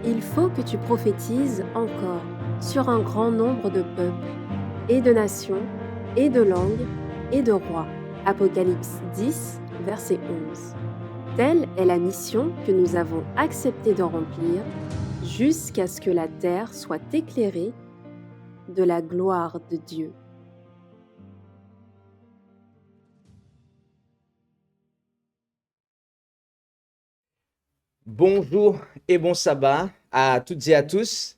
Il faut que tu prophétises encore sur un grand nombre de peuples, et de nations, et de langues, et de rois. Apocalypse 10, verset 11. Telle est la mission que nous avons accepté de remplir jusqu'à ce que la terre soit éclairée de la gloire de Dieu. Bonjour et bon sabbat à toutes et à tous.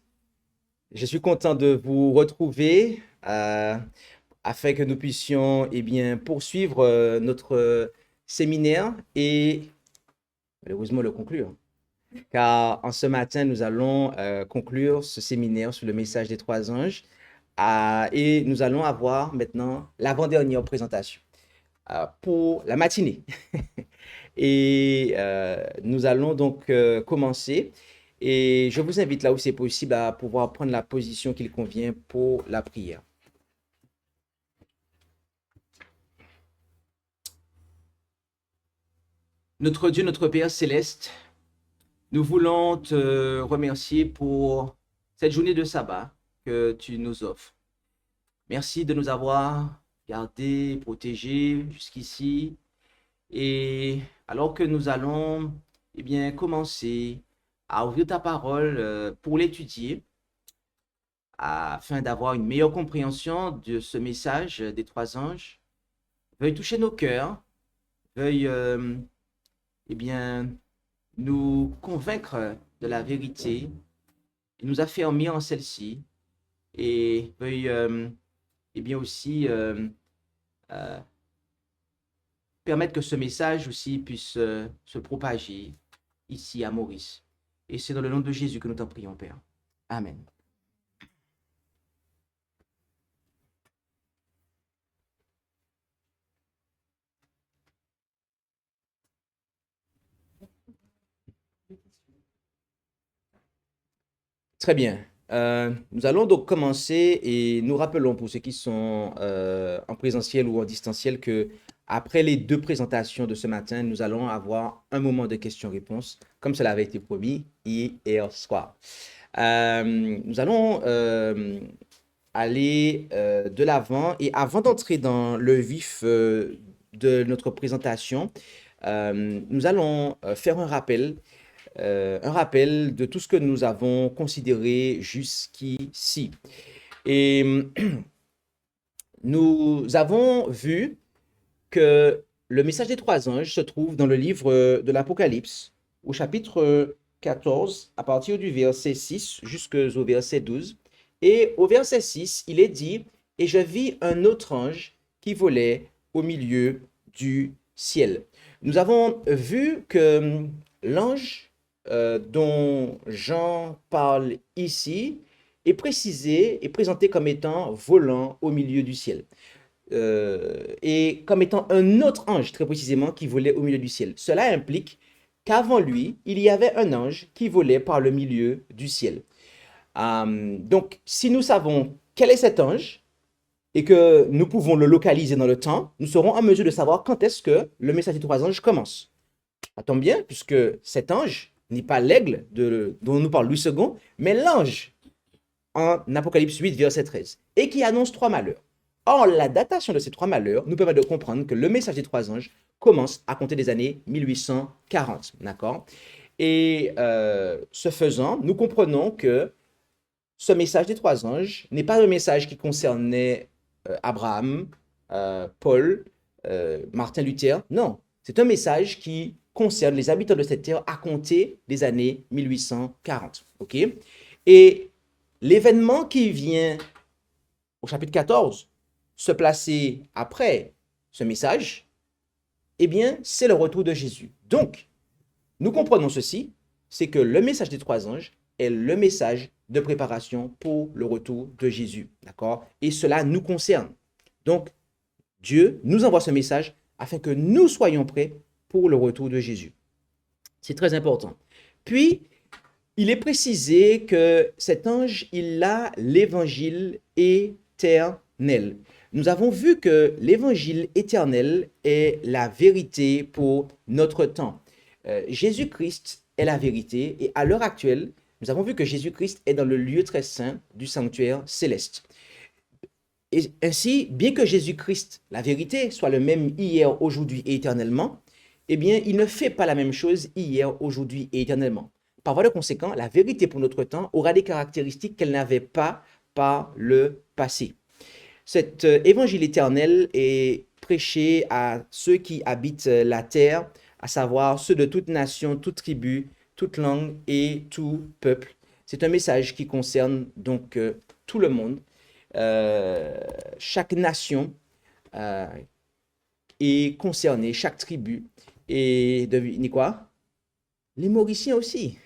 Je suis content de vous retrouver afin que nous puissions poursuivre notre séminaire et malheureusement le conclure. Car en ce matin, nous allons conclure ce séminaire sur le message des trois anges et nous allons avoir maintenant l'avant-dernière présentation pour la matinée. Et nous allons donc commencer. Et je vous invite là où c'est possible à pouvoir prendre la position qu'il convient pour la prière. Notre Dieu, notre Père céleste, nous voulons te remercier pour cette journée de sabbat que tu nous offres. Merci de nous avoir gardés, protégés jusqu'ici. Et alors que nous allons commencer à ouvrir ta parole pour l'étudier, afin d'avoir une meilleure compréhension de ce message des trois anges, veuille toucher nos cœurs, veuille nous convaincre de la vérité et nous affermir en celle-ci, et veuille aussi permettre que ce message aussi puisse se propager ici à Maurice. Et c'est dans le nom de Jésus que nous t'en prions, Père. Amen. Très bien. Nous allons donc commencer et nous rappelons pour ceux qui sont en présentiel ou en distanciel que après les deux présentations de ce matin, nous allons avoir un moment de questions-réponses, comme cela avait été promis hier soir. Nous allons aller de l'avant, et avant d'entrer dans le vif de notre présentation, nous allons faire un rappel de tout ce que nous avons considéré jusqu'ici. Et nous avons vu que le message des trois anges se trouve dans le livre de l'Apocalypse, au chapitre 14, à partir du verset 6 jusqu'au verset 12. Et au verset 6, il est dit « Et je vis un autre ange qui volait au milieu du ciel ». Nous avons vu que l'ange dont Jean parle ici est précisé et présenté comme étant volant au milieu du ciel. Et comme étant un autre ange, très précisément, qui volait au milieu du ciel. Cela implique qu'avant lui, il y avait un ange qui volait par le milieu du ciel. Donc, si nous savons quel est cet ange et que nous pouvons le localiser dans le temps, nous serons en mesure de savoir quand est-ce que le message des trois anges commence. Ça tombe bien, puisque cet ange n'est pas l'aigle dont nous parle Louis II, mais l'ange en Apocalypse 8, verset 13, et qui annonce trois malheurs. Or, la datation de ces trois malheurs nous permet de comprendre que le message des trois anges commence à compter des années 1840. D'accord? Et ce faisant, nous comprenons que ce message des trois anges n'est pas un message qui concernait Abraham, Paul, Martin Luther. Non, c'est un message qui concerne les habitants de cette terre à compter des années 1840. OK? Et l'événement qui vient au chapitre 14 se placer après ce message, eh bien, c'est le retour de Jésus. Donc, nous comprenons ceci, c'est que le message des trois anges est le message de préparation pour le retour de Jésus. D'accord? Et cela nous concerne. Donc, Dieu nous envoie ce message afin que nous soyons prêts pour le retour de Jésus. C'est très important. Puis, il est précisé que cet ange, il a l'évangile éternel. Nous avons vu que l'évangile éternel est la vérité pour notre temps. Jésus-Christ est la vérité, et à l'heure actuelle, nous avons vu que Jésus-Christ est dans le lieu très saint du sanctuaire céleste. Et ainsi, bien que Jésus-Christ, la vérité, soit le même hier, aujourd'hui et éternellement, eh bien, il ne fait pas la même chose hier, aujourd'hui et éternellement. Par voie de conséquent, la vérité pour notre temps aura des caractéristiques qu'elle n'avait pas par le passé. Cet évangile éternel est prêché à ceux qui habitent la terre, à savoir ceux de toute nation, toute tribu, toute langue et tout peuple. C'est un message qui concerne donc tout le monde, chaque nation euh, est concernée, chaque tribu. Et devinez quoi? Les Mauriciens aussi.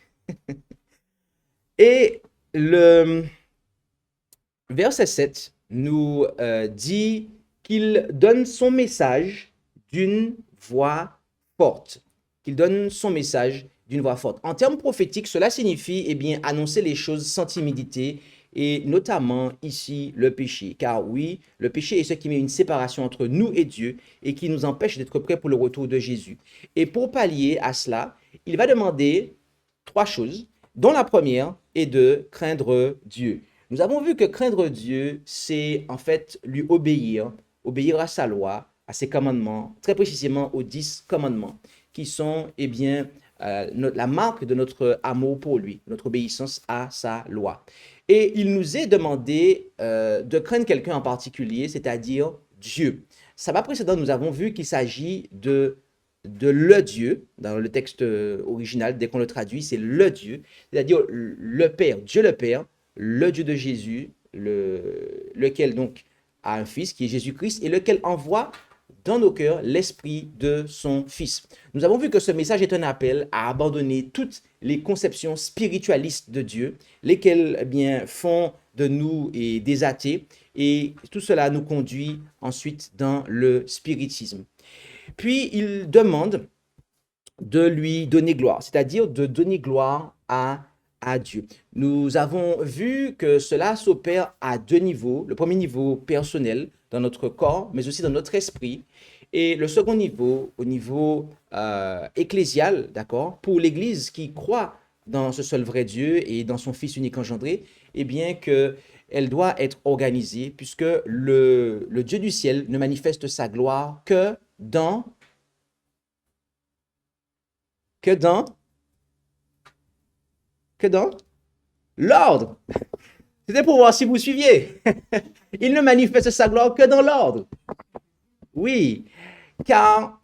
Et le verset 7 nous dit qu'il donne son message d'une voix forte. Qu'il donne son message d'une voix forte. En termes prophétiques, cela signifie eh bien, annoncer les choses sans timidité et notamment ici le péché. Car oui, le péché est ce qui met une séparation entre nous et Dieu et qui nous empêche d'être prêts pour le retour de Jésus. Et pour pallier à cela, il va demander trois choses, dont la première est de craindre Dieu. Nous avons vu que craindre Dieu, c'est en fait lui obéir, obéir à sa loi, à ses commandements, très précisément aux 10 commandements, qui sont eh bien, la marque de notre amour pour lui, notre obéissance à sa loi. Et il nous est demandé de craindre quelqu'un en particulier, c'est-à-dire Dieu. Sabbat précédent, nous avons vu qu'il s'agit de le Dieu, dans le texte original, dès qu'on le traduit, c'est le Dieu, c'est-à-dire le Père, Dieu le Père, le Dieu de Jésus, lequel donc a un fils qui est Jésus-Christ et lequel envoie dans nos cœurs l'esprit de son fils. Nous avons vu que ce message est un appel à abandonner toutes les conceptions spiritualistes de Dieu, lesquelles eh bien, font de nous et des athées, et tout cela nous conduit ensuite dans le spiritisme. Puis il demande de lui donner gloire, c'est-à-dire de donner gloire à Dieu. Nous avons vu que cela s'opère à deux niveaux. Le premier niveau personnel, dans notre corps, mais aussi dans notre esprit. Et le second niveau, au niveau ecclésial, d'accord, pour l'Église qui croit dans ce seul vrai Dieu et dans son Fils unique engendré, eh bien que elle doit être organisée puisque le Dieu du ciel ne manifeste sa gloire que dans, que dans l'ordre. C'était pour voir si vous suiviez. Il ne manifeste sa gloire que dans l'ordre. Oui, car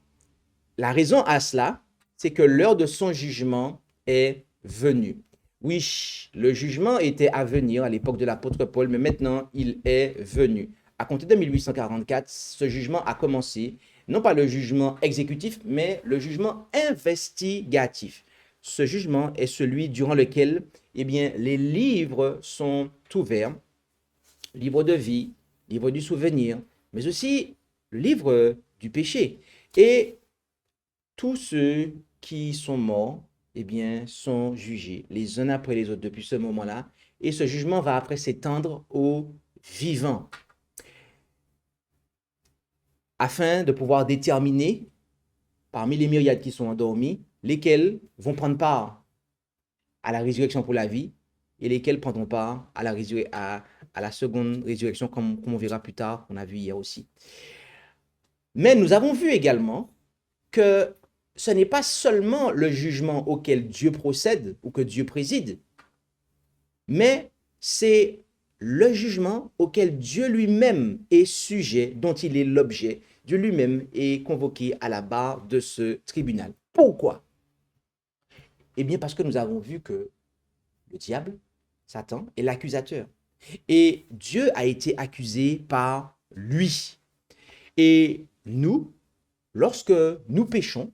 la raison à cela, c'est que l'heure de son jugement est venue. Oui, le jugement était à venir à l'époque de l'apôtre Paul, mais maintenant il est venu. À compter de 1844, ce jugement a commencé, non pas le jugement exécutif, mais le jugement investigatif. Ce jugement est celui durant lequel eh bien, les livres sont ouverts, livre de vie, livre du souvenir, mais aussi le livre du péché. Et tous ceux qui sont morts, eh bien, sont jugés les uns après les autres depuis ce moment-là. Et ce jugement va après s'étendre aux vivants, afin de pouvoir déterminer, parmi les myriades qui sont endormis, lesquels vont prendre part à la résurrection pour la vie et lesquels prendront part à la seconde résurrection, comme on verra plus tard, qu'on a vu hier aussi. Mais nous avons vu également que ce n'est pas seulement le jugement auquel Dieu procède ou que Dieu préside, mais c'est le jugement auquel Dieu lui-même est sujet, dont il est l'objet. Dieu lui-même est convoqué à la barre de ce tribunal. Pourquoi? Eh bien parce que nous avons vu que le diable, Satan, est l'accusateur. Et Dieu a été accusé par lui. Et nous, lorsque nous péchons,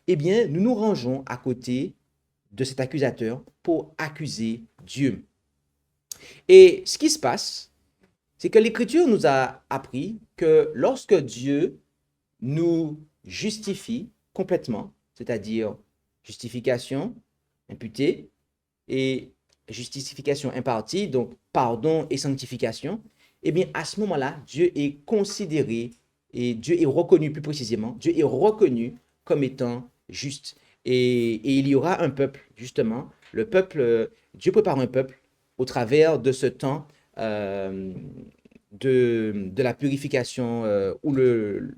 eh bien, nous nous rangeons à côté de cet accusateur pour accuser Dieu. Et ce qui se passe, c'est que l'Écriture nous a appris que lorsque Dieu nous justifie complètement, c'est-à-dire justification imputée et justification impartie, donc pardon et sanctification, eh bien, à ce moment-là, Dieu est considéré et Dieu est reconnu, plus précisément, Dieu est reconnu comme étant juste. Et il y aura un peuple, justement, le peuple Dieu prépare un peuple au travers de ce temps euh, de la purification où le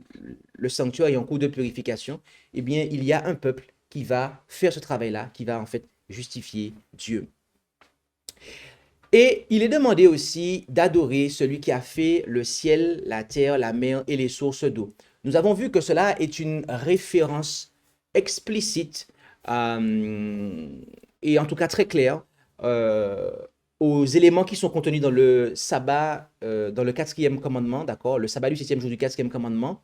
sanctuaire est en cours de purification. Eh bien, il y a un peuple qui va faire ce travail-là, qui va en fait justifier Dieu. Et il est demandé aussi d'adorer celui qui a fait le ciel, la terre, la mer et les sources d'eau. Nous avons vu que cela est une référence explicite euh, et en tout cas très claire euh, aux éléments qui sont contenus dans le sabbat, dans le quatrième commandement, d'accord, le sabbat du septième jour du quatrième commandement,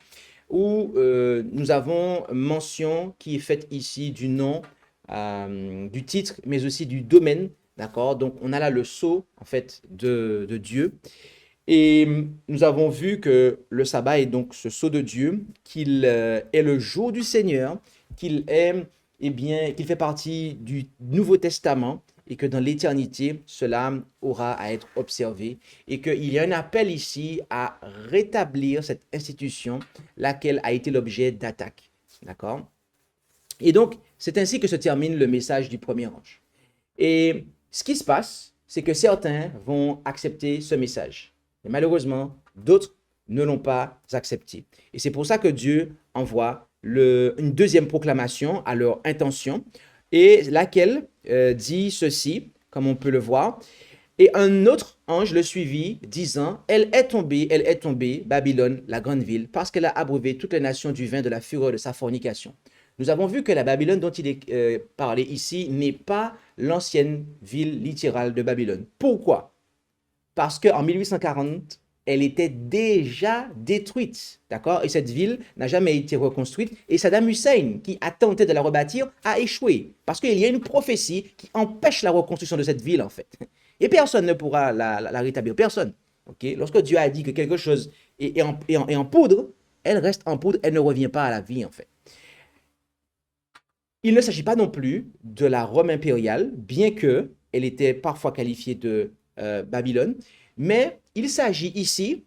où nous avons mention qui est faite ici du nom, du titre, mais aussi du domaine. D'accord? Donc, on a là le sceau, en fait, de Dieu. Et nous avons vu que le sabbat est donc ce sceau de Dieu, qu'il est le jour du Seigneur, qu'il est, eh bien, qu'il fait partie du Nouveau Testament et que dans l'éternité, cela aura à être observé et qu'il y a un appel ici à rétablir cette institution, laquelle a été l'objet d'attaque. D'accord? Et donc, c'est ainsi que se termine le message du premier ange. Et ce qui se passe, c'est que certains vont accepter ce message. Et malheureusement, d'autres ne l'ont pas accepté. Et c'est pour ça que Dieu envoie une deuxième proclamation à leur intention, et laquelle dit ceci, comme on peut le voir. Et un autre ange le suivit, disant, elle est tombée, Babylone, la grande ville, parce qu'elle a abreuvé toutes les nations du vin de la fureur de sa fornication. Nous avons vu que la Babylone dont il est parlé ici n'est pas l'ancienne ville littérale de Babylone. Pourquoi? Parce qu'en 1840, elle était déjà détruite, d'accord? Et cette ville n'a jamais été reconstruite. Et Saddam Hussein, qui a tenté de la rebâtir, a échoué. Parce qu'il y a une prophétie qui empêche la reconstruction de cette ville, en fait. Et personne ne pourra la rétablir. Personne. Okay? Lorsque Dieu a dit que quelque chose est en poudre, elle reste en poudre, elle ne revient pas à la vie, en fait. Il ne s'agit pas non plus de la Rome impériale, bien que elle était parfois qualifiée de Babylone, mais il s'agit ici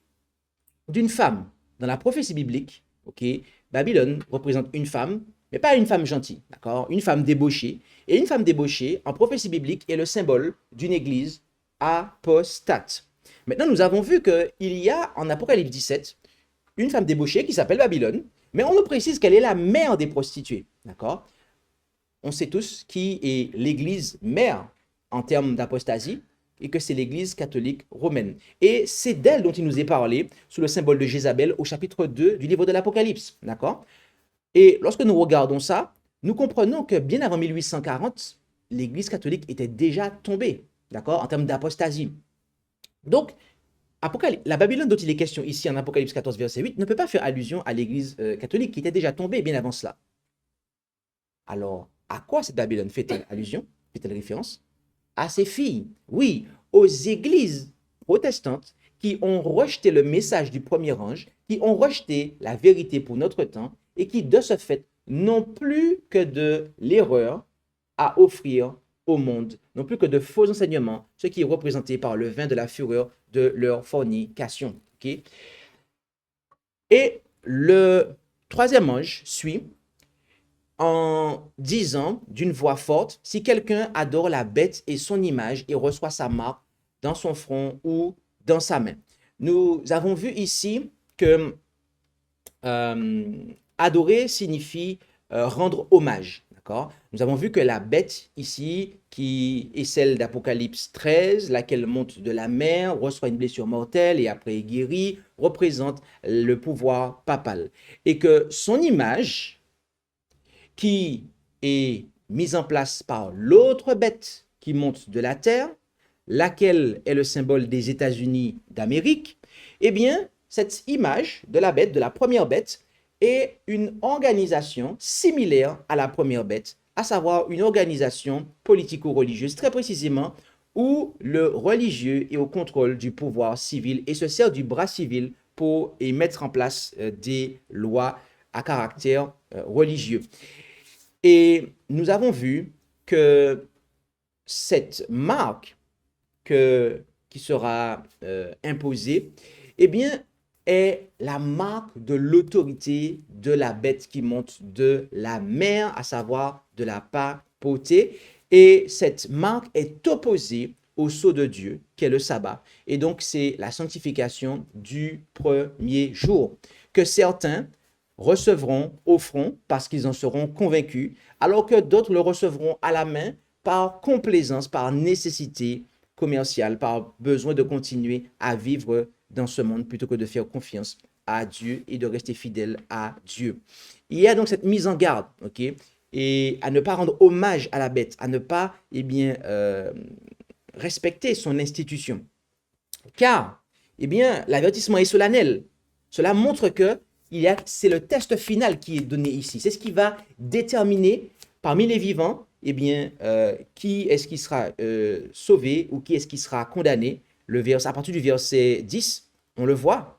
d'une femme. Dans la prophétie biblique, ok, Babylone représente une femme, mais pas une femme gentille, d'accord, une femme débauchée. Et une femme débauchée, en prophétie biblique, est le symbole d'une église apostate. Maintenant, nous avons vu qu'il y a en Apocalypse 17 une femme débauchée qui s'appelle Babylone, mais on nous précise qu'elle est la mère des prostituées, d'accord? On sait tous qui est l'église mère en termes d'apostasie et que c'est l'église catholique romaine. Et c'est d'elle dont il nous est parlé sous le symbole de Jézabel au chapitre 2 du livre de l'Apocalypse. D'accord? Et lorsque nous regardons ça, nous comprenons que bien avant 1840, l'église catholique était déjà tombée, d'accord, en termes d'apostasie. Donc, la Babylone dont il est question ici en Apocalypse 14, verset 8, ne peut pas faire allusion à l'église catholique qui était déjà tombée bien avant cela. Alors, à quoi cette Babylone fait-elle allusion? Fait-elle référence? À ses filles. Oui, aux églises protestantes qui ont rejeté le message du premier ange, qui ont rejeté la vérité pour notre temps et qui, de ce fait, n'ont plus que de l'erreur à offrir au monde, n'ont plus que de faux enseignements, ce qui est représenté par le vin de la fureur de leur fornication. Okay? Et le troisième ange suit en disant d'une voix forte, si quelqu'un adore la bête et son image et reçoit sa marque dans son front ou dans sa main. Nous avons vu ici que adorer signifie rendre hommage. D'accord? Nous avons vu que la bête ici, qui est celle d'Apocalypse 13, laquelle monte de la mer, reçoit une blessure mortelle et après est guérie, représente le pouvoir papal. Et que son image, qui est mise en place par l'autre bête qui monte de la terre, laquelle est le symbole des États-Unis d'Amérique, eh bien, cette image de la bête, de la première bête, est une organisation similaire à la première bête, à savoir une organisation politico-religieuse, très précisément, où le religieux est au contrôle du pouvoir civil et se sert du bras civil pour mettre en place des lois à caractère religieux. Et nous avons vu que cette marque qui sera imposée, eh bien, est la marque de l'autorité de la bête qui monte de la mer, à savoir de la papauté. Et cette marque est opposée au sceau de Dieu, qui est le sabbat. Et donc, c'est la sanctification du premier jour, que certains recevront au front parce qu'ils en seront convaincus, alors que d'autres le recevront à la main par complaisance, par nécessité commerciale, par besoin de continuer à vivre dans ce monde plutôt que de faire confiance à Dieu et de rester fidèle à Dieu. Il y a donc cette mise en garde, ok, et à ne pas rendre hommage à la bête, à ne pas, respecter son institution. Car, l'avertissement est solennel. Cela montre que c'est le test final qui est donné ici. C'est ce qui va déterminer parmi les vivants, qui est-ce qui sera sauvé ou qui est-ce qui sera condamné. À partir du verset 10, on le voit.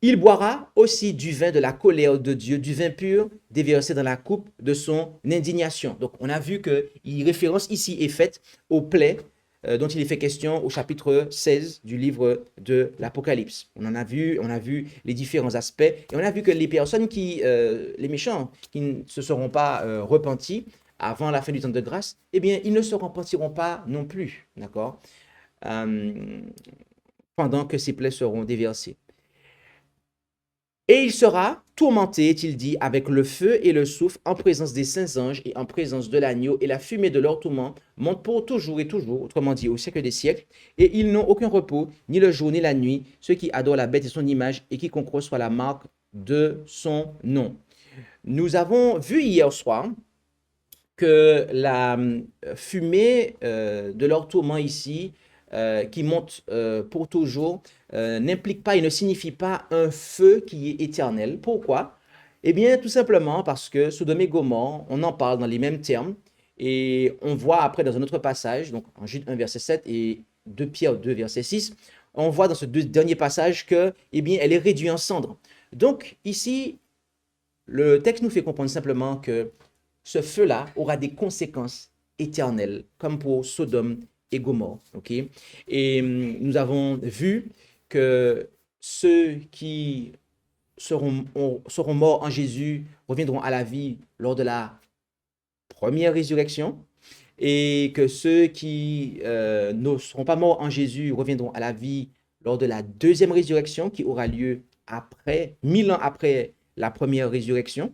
Il boira aussi du vin de la colère de Dieu, du vin pur déversé dans la coupe de son indignation. Donc, on a vu que référence ici est faite aux plaies dont il est fait question au chapitre 16 du livre de l'Apocalypse. On a vu les différents aspects et on a vu que les personnes les méchants, qui ne se seront pas repentis avant la fin du temps de grâce, ils ne se repentiront pas non plus, d'accord, pendant que ces plaies seront déversées. Et il sera tourmenté, est-il dit, avec le feu et le soufre en présence des saints anges et en présence de l'agneau, et la fumée de leur tourment monte pour toujours et toujours, autrement dit au siècle des siècles, et ils n'ont aucun repos, ni le jour ni la nuit, ceux qui adorent la bête et son image, et qui concourent soit la marque de son nom. Nous avons vu hier soir que la fumée de leur tourment ici, qui monte pour toujours, n'implique pas et ne signifie pas un feu qui est éternel. Pourquoi? Eh bien, tout simplement parce que Sodome et Gomorrhe, on en parle dans les mêmes termes, et on voit après dans un autre passage, donc en Jude 1, verset 7 et 2 Pierre 2, verset 6, on voit dans ce dernier passage que, elle est réduite en cendres. Donc, ici, le texte nous fait comprendre simplement que ce feu-là aura des conséquences éternelles, comme pour Sodome et Gomorrhe. Okay? Et nous avons vu que ceux qui seront morts en Jésus reviendront à la vie lors de la première résurrection, et que ceux qui ne seront pas morts en Jésus reviendront à la vie lors de la deuxième résurrection qui aura lieu après, 1000 ans après la première résurrection.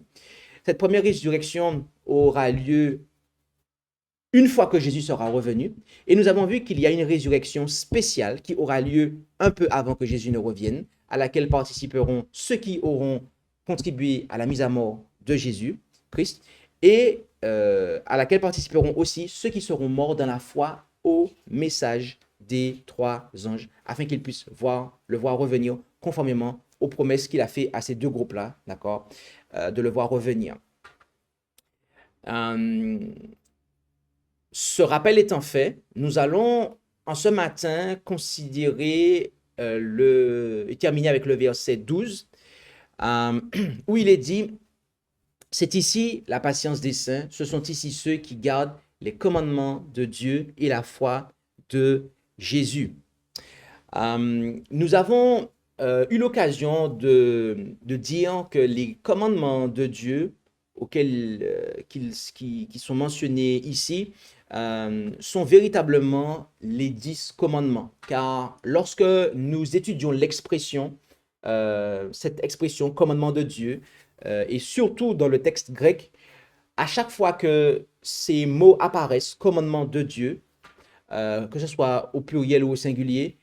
Cette première résurrection aura lieu une fois que Jésus sera revenu. Et nous avons vu qu'il y a une résurrection spéciale qui aura lieu un peu avant que Jésus ne revienne, à laquelle participeront ceux qui auront contribué à la mise à mort de Jésus, Christ, et à laquelle participeront aussi ceux qui seront morts dans la foi au message des trois anges, afin qu'ils puissent le voir revenir conformément aux promesses qu'il a fait à ces deux groupes-là, d'accord, de le voir revenir. Ce rappel étant fait, nous allons en ce matin considérer et terminer avec le verset 12, où il est dit: c'est ici la patience des saints, ce sont ici ceux qui gardent les commandements de Dieu et la foi de Jésus. Nous avons eu l'occasion de dire que les commandements de Dieu qui sont mentionnés ici sont véritablement les 10 commandements. Car lorsque nous étudions l'expression, cette expression commandement de Dieu, et surtout dans le texte grec, à chaque fois que ces mots apparaissent, commandement de Dieu, que ce soit au pluriel ou au singulier,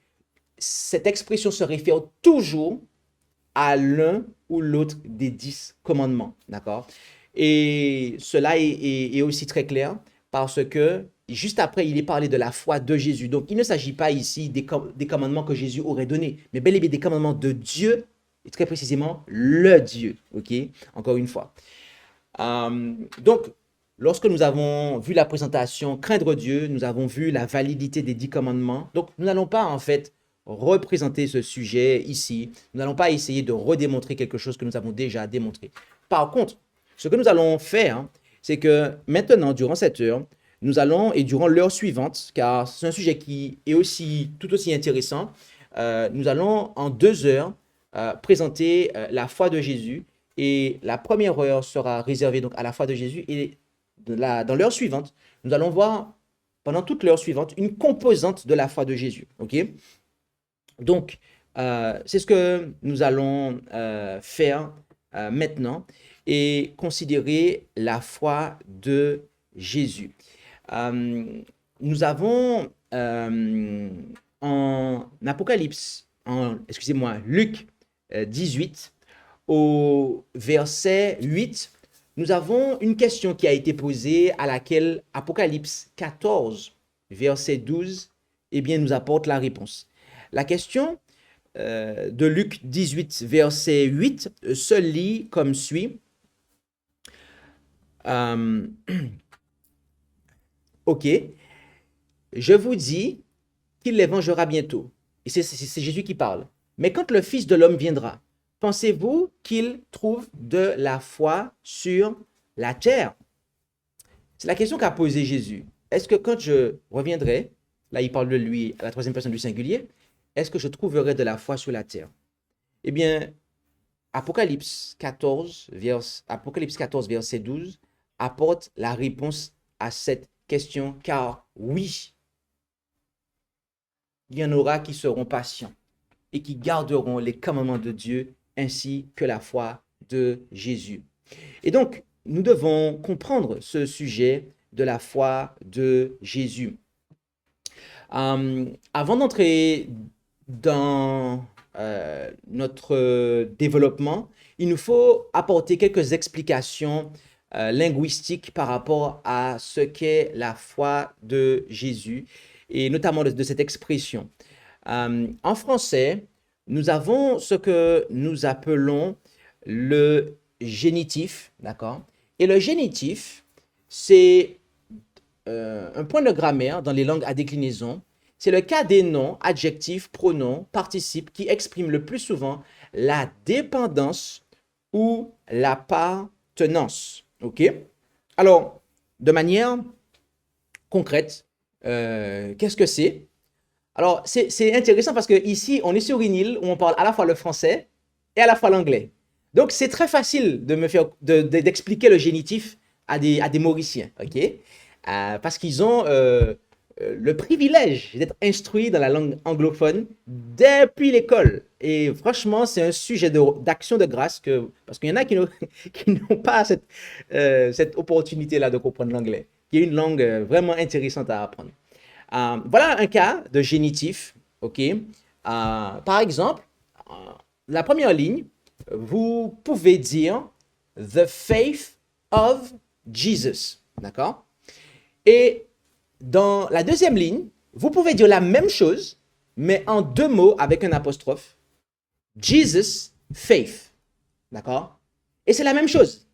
cette expression se réfère toujours à l'un ou l'autre des 10 commandements, d'accord? Et cela est aussi très clair parce que juste après, il est parlé de la foi de Jésus. Donc, il ne s'agit pas ici des commandements que Jésus aurait donnés, mais bel et bien des commandements de Dieu, et très précisément le Dieu, ok? Encore une fois. Donc, lorsque nous avons vu la présentation craindre Dieu, nous avons vu la validité des 10 commandements. Donc, nous n'allons pas en fait représenter ce sujet ici. Nous n'allons pas essayer de redémontrer quelque chose que nous avons déjà démontré. Par contre, ce que nous allons faire, c'est que maintenant, durant cette heure, nous allons, et durant l'heure suivante, car c'est un sujet qui est tout aussi intéressant, nous allons en 2 heures présenter la foi de Jésus, et la première heure sera réservée donc à la foi de Jésus, et dans l'heure suivante, nous allons voir pendant toute l'heure suivante une composante de la foi de Jésus. Ok? Donc, c'est ce que nous allons faire maintenant et considérer la foi de Jésus. Nous avons en Apocalypse, excusez-moi, Luc 18, au verset 8, nous avons une question qui a été posée à laquelle Apocalypse 14, verset 12, eh bien, nous apporte la réponse. La question de Luc 18, verset 8, se lit comme suit. Ok, je vous dis qu'il les vengera bientôt. Et c'est Jésus qui parle. Mais quand le Fils de l'homme viendra, pensez-vous qu'il trouve de la foi sur la terre? C'est la question qu'a posée Jésus. Est-ce que quand je reviendrai, là il parle de lui à la troisième personne du singulier, est-ce que je trouverai de la foi sur la terre? Eh bien, Apocalypse 14, verset 12, apporte la réponse à cette question, car oui, il y en aura qui seront patients et qui garderont les commandements de Dieu ainsi que la foi de Jésus. Et donc, nous devons comprendre ce sujet de la foi de Jésus. Avant d'entrer dans notre développement, il nous faut apporter quelques explications linguistiques par rapport à ce qu'est la foi de Jésus et notamment de cette expression. En français, nous avons ce que nous appelons le génitif, d'accord? Et le génitif, c'est un point de grammaire dans les langues à déclinaison. C'est le cas des noms, adjectifs, pronoms, participes qui expriment le plus souvent la dépendance ou l'appartenance. OK? Alors, de manière concrète, qu'est-ce que c'est? Alors, c'est intéressant parce qu'ici, on est sur une île où on parle à la fois le français et à la fois l'anglais. Donc, c'est très facile d'expliquer le génitif à des Mauriciens, ok? Parce qu'ils ont le privilège d'être instruits dans la langue anglophone depuis l'école. Et franchement, c'est un sujet d'action de grâce parce qu'il y en a qui n'ont pas cette opportunité-là de comprendre l'anglais, qui est une langue vraiment intéressante à apprendre. Voilà un cas de génitif, ok? Par exemple, la première ligne, vous pouvez dire the faith of Jesus, d'accord? Et dans la deuxième ligne, vous pouvez dire la même chose, mais en deux mots avec un apostrophe. Jesus faith, d'accord? Et c'est la même chose.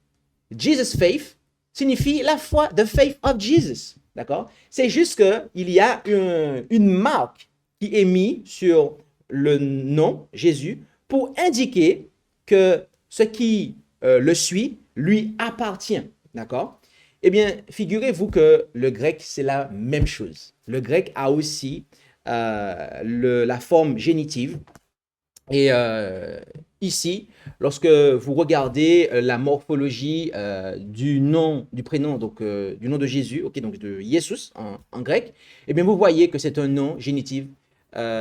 Jesus faith signifie la foi, the faith of Jesus, d'accord? C'est juste qu'il y a une marque qui est mise sur le nom Jésus pour indiquer que ce qui le suit lui appartient, d'accord? Eh bien, figurez-vous que le grec, c'est la même chose. Le grec a aussi la forme génitive. Et ici, lorsque vous regardez la morphologie du prénom, donc du nom de Jésus, ok, donc de Jesus en grec, eh bien, vous voyez que c'est un nom génitif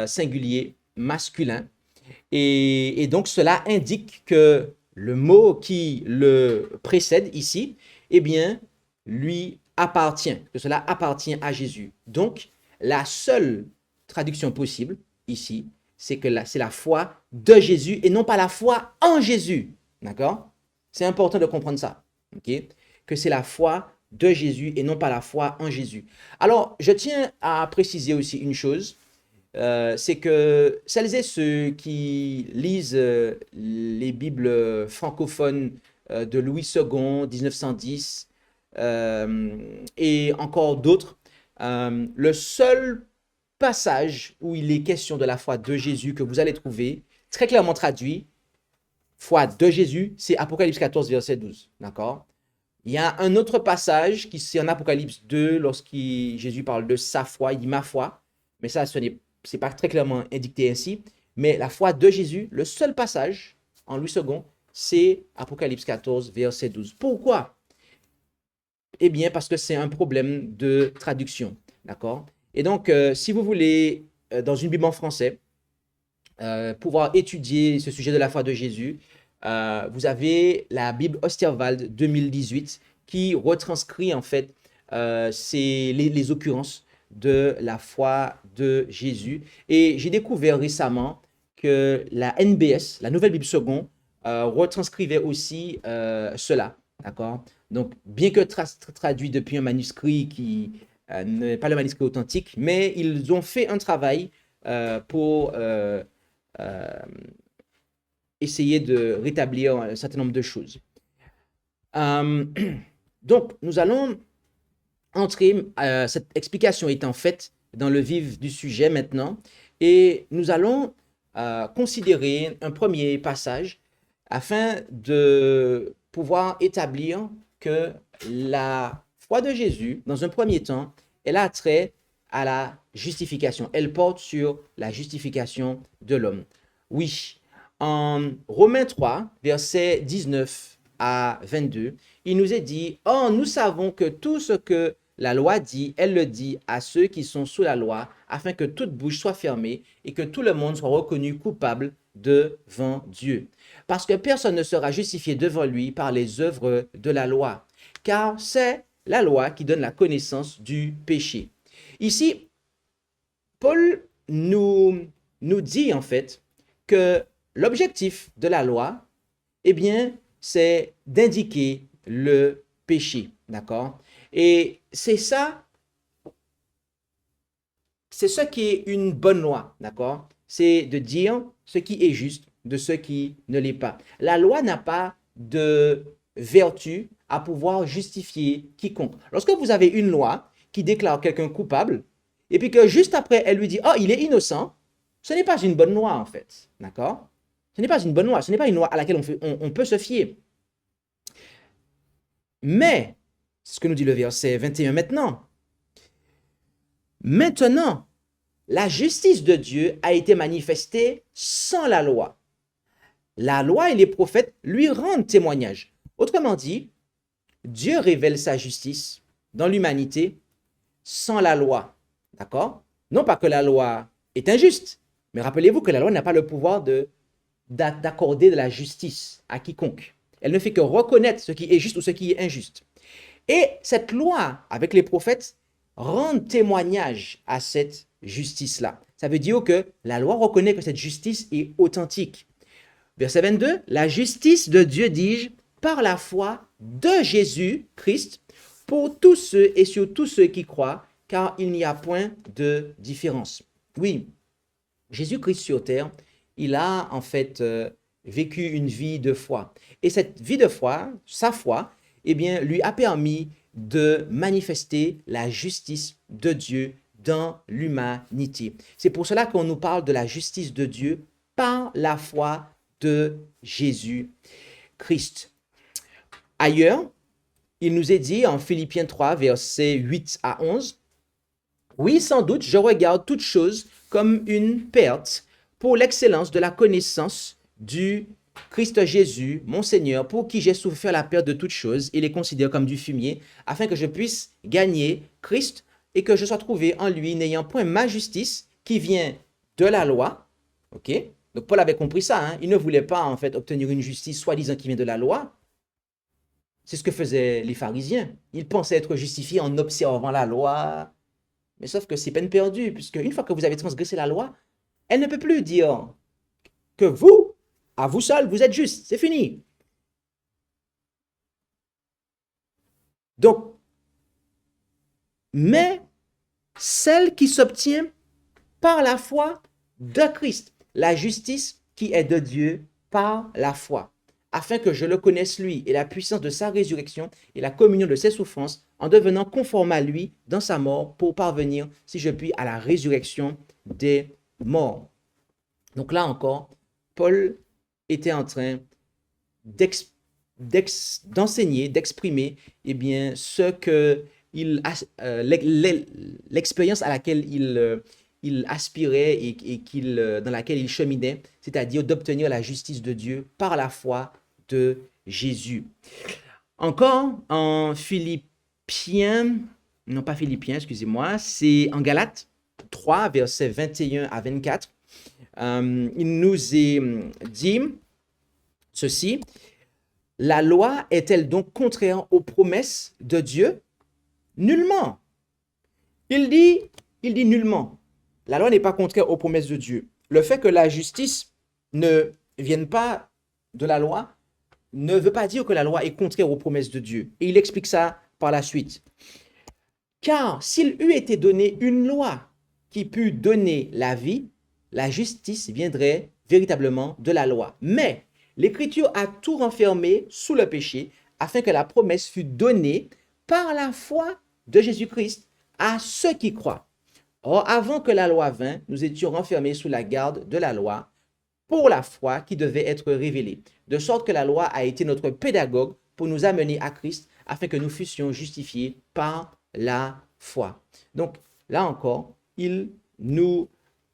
singulier masculin. Et donc, cela indique que le mot qui le précède ici, eh bien, lui appartient, que cela appartient à Jésus. Donc, la seule traduction possible ici, c'est que c'est la foi de Jésus et non pas la foi en Jésus. D'accord? C'est important de comprendre ça. Ok? Que c'est la foi de Jésus et non pas la foi en Jésus. Alors, je tiens à préciser aussi une chose. C'est que celles et ceux qui lisent les Bibles francophones de Louis II, 1910, et encore d'autres, le seul passage où il est question de la foi de Jésus que vous allez trouver, très clairement traduit, foi de Jésus, c'est Apocalypse 14, verset 12. D'accord? Il y a un autre passage qui c'est en Apocalypse 2, lorsque Jésus parle de sa foi, il dit ma foi, mais ça, c'est pas très clairement indiqué ainsi. Mais la foi de Jésus, le seul passage en Louis II, c'est Apocalypse 14, verset 12. Pourquoi? Eh bien, parce que c'est un problème de traduction, d'accord? Et donc, si vous voulez, dans une Bible en français, pouvoir étudier ce sujet de la foi de Jésus, vous avez la Bible Osterwald 2018 qui retranscrit en fait les occurrences de la foi de Jésus. Et j'ai découvert récemment que la NBS, la Nouvelle Bible Seconde, retranscrivait aussi cela, d'accord? Donc, bien que traduit depuis un manuscrit qui n'est pas le manuscrit authentique, mais ils ont fait un travail pour euh, essayer de rétablir un certain nombre de choses. Euh, donc, nous allons entrer, cette explication étant faite, dans le vif du sujet maintenant, et nous allons considérer un premier passage afin de pouvoir établir que la foi de Jésus, dans un premier temps, elle a trait à la justification. Elle porte sur la justification de l'homme. Oui, en Romains 3, versets 19 à 22, il nous est dit, or nous savons que tout ce que la loi dit, elle le dit à ceux qui sont sous la loi, afin que toute bouche soit fermée et que tout le monde soit reconnu coupable devant Dieu. Parce que personne ne sera justifié devant lui par les œuvres de la loi, car c'est la loi qui donne la connaissance du péché. Ici, Paul nous dit en fait que l'objectif de la loi, eh bien, c'est d'indiquer le péché, d'accord? Et c'est ça, c'est ce qui est une bonne loi, d'accord? C'est de dire ce qui est juste de ce qui ne l'est pas. La loi n'a pas de vertu à pouvoir justifier quiconque. Lorsque vous avez une loi qui déclare quelqu'un coupable, et puis que juste après, elle lui dit, oh, il est innocent, ce n'est pas une bonne loi, en fait, d'accord? Ce n'est pas une bonne loi, ce n'est pas une loi à laquelle on peut se fier. Mais, c'est ce que nous dit le verset 21 maintenant, maintenant, la justice de Dieu a été manifestée sans la loi. La loi et les prophètes lui rendent témoignage. Autrement dit, Dieu révèle sa justice dans l'humanité sans la loi. D'accord? Non pas que la loi est injuste, mais rappelez-vous que la loi n'a pas le pouvoir d'accorder de la justice à quiconque. Elle ne fait que reconnaître ce qui est juste ou ce qui est injuste. Et cette loi, avec les prophètes, rend témoignage à cette justice-là. Ça veut dire que la loi reconnaît que cette justice est authentique. Verset 22, la justice de Dieu, dis-je, par la foi de Jésus-Christ, pour tous ceux et sur tous ceux qui croient, car il n'y a point de différence. Oui, Jésus-Christ sur terre, il a en fait vécu une vie de foi. Et cette vie de foi, sa foi, eh bien, lui a permis de manifester la justice de Dieu dans l'humanité. C'est pour cela qu'on nous parle de la justice de Dieu par la foi de Jésus-Christ. Ailleurs, il nous est dit en Philippiens 3, versets 8 à 11, oui, sans doute, je regarde toute chose comme une perte pour l'excellence de la connaissance du Christ Jésus, mon Seigneur, pour qui j'ai souffert la perte de toutes choses et les considère comme du fumier, afin que je puisse gagner Christ et que je sois trouvé en lui, n'ayant point ma justice qui vient de la loi. Ok? Donc Paul avait compris ça, hein? Il ne voulait pas en fait obtenir une justice soi-disant qui vient de la loi. C'est ce que faisaient les pharisiens. Ils pensaient être justifiés en observant la loi, mais sauf que c'est peine perdue, puisque une fois que vous avez transgressé la loi, elle ne peut plus dire que vous, à vous seul, vous êtes juste. C'est fini. Donc, mais celle qui s'obtient par la foi de Christ, la justice qui est de Dieu par la foi, afin que je le connaisse lui et la puissance de sa résurrection et la communion de ses souffrances, en devenant conforme à lui dans sa mort pour parvenir, si je puis, à la résurrection des morts. Donc là encore, Paul était en train d'enseigner, d'exprimer eh bien, ce que l'expérience à laquelle il aspirait et dans laquelle il cheminait, c'est-à-dire d'obtenir la justice de Dieu par la foi de Jésus. Encore en Philippiens non pas Philippiens, excusez-moi, c'est en Galates 3, versets 21 à 24. Il nous est dit ceci. La loi est-elle donc contraire aux promesses de Dieu? Nullement. Il dit, il dit nullement. La loi n'est pas contraire aux promesses de Dieu. Le fait que la justice ne vienne pas de la loi ne veut pas dire que la loi est contraire aux promesses de Dieu. Et il explique ça par la suite. Car s'il eût été donné une loi qui pût donner la vie, la justice viendrait véritablement de la loi. Mais l'Écriture a tout renfermé sous le péché afin que la promesse fût donnée par la foi de Jésus-Christ à ceux qui croient. Or, avant que la loi vînt, nous étions renfermés sous la garde de la loi pour la foi qui devait être révélée. De sorte que la loi a été notre pédagogue pour nous amener à Christ afin que nous fussions justifiés par la foi. Donc, là encore, il nous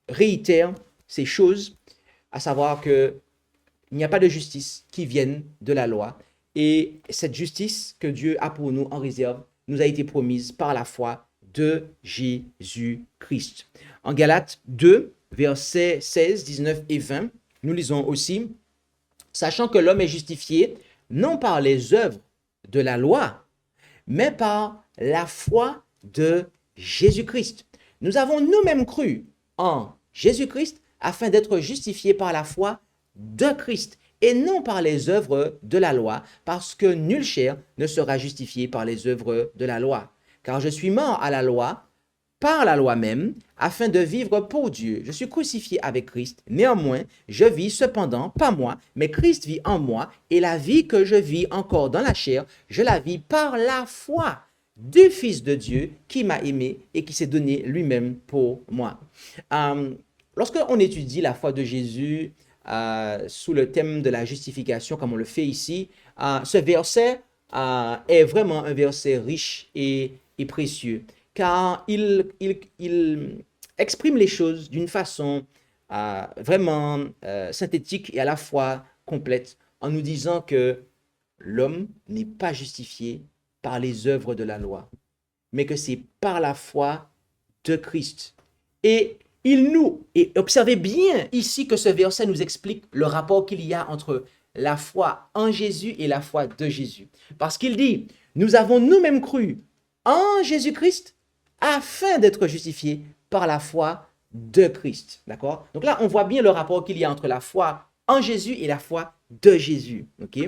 réitère ces choses, à savoir que il n'y a pas de justice qui vienne de la loi. Et cette justice que Dieu a pour nous en réserve nous a été promise par la foi de Jésus-Christ. En Galates 2, versets 16, 19 et 20, nous lisons aussi, sachant que l'homme est justifié non par les œuvres de la loi, mais par la foi de Jésus-Christ. Nous avons nous-mêmes cru en Jésus-Christ afin d'être justifiés par la foi de Christ et non par les œuvres de la loi, parce que nulle chair ne sera justifiée par les œuvres de la loi. Car je suis mort à la loi, par la loi même, afin de vivre pour Dieu. Je suis crucifié avec Christ. Néanmoins, je vis cependant, pas moi, mais Christ vit en moi, et la vie que je vis encore dans la chair, je la vis par la foi du Fils de Dieu qui m'a aimé et qui s'est donné lui-même pour moi. Lorsqu'on étudie la foi de Jésus sous le thème de la justification, comme on le fait ici, ce verset est vraiment un verset riche et précieux, car il exprime les choses d'une façon vraiment synthétique et à la fois complète, en nous disant que l'homme n'est pas justifié par les œuvres de la loi, mais que c'est par la foi de Christ. Et observez bien ici que ce verset nous explique le rapport qu'il y a entre la foi en Jésus et la foi de Jésus. Parce qu'il dit, nous avons nous-mêmes cru en Jésus-Christ afin d'être justifiés par la foi de Christ. D'accord? Donc là, on voit bien le rapport qu'il y a entre la foi en Jésus et la foi de Jésus. Ok?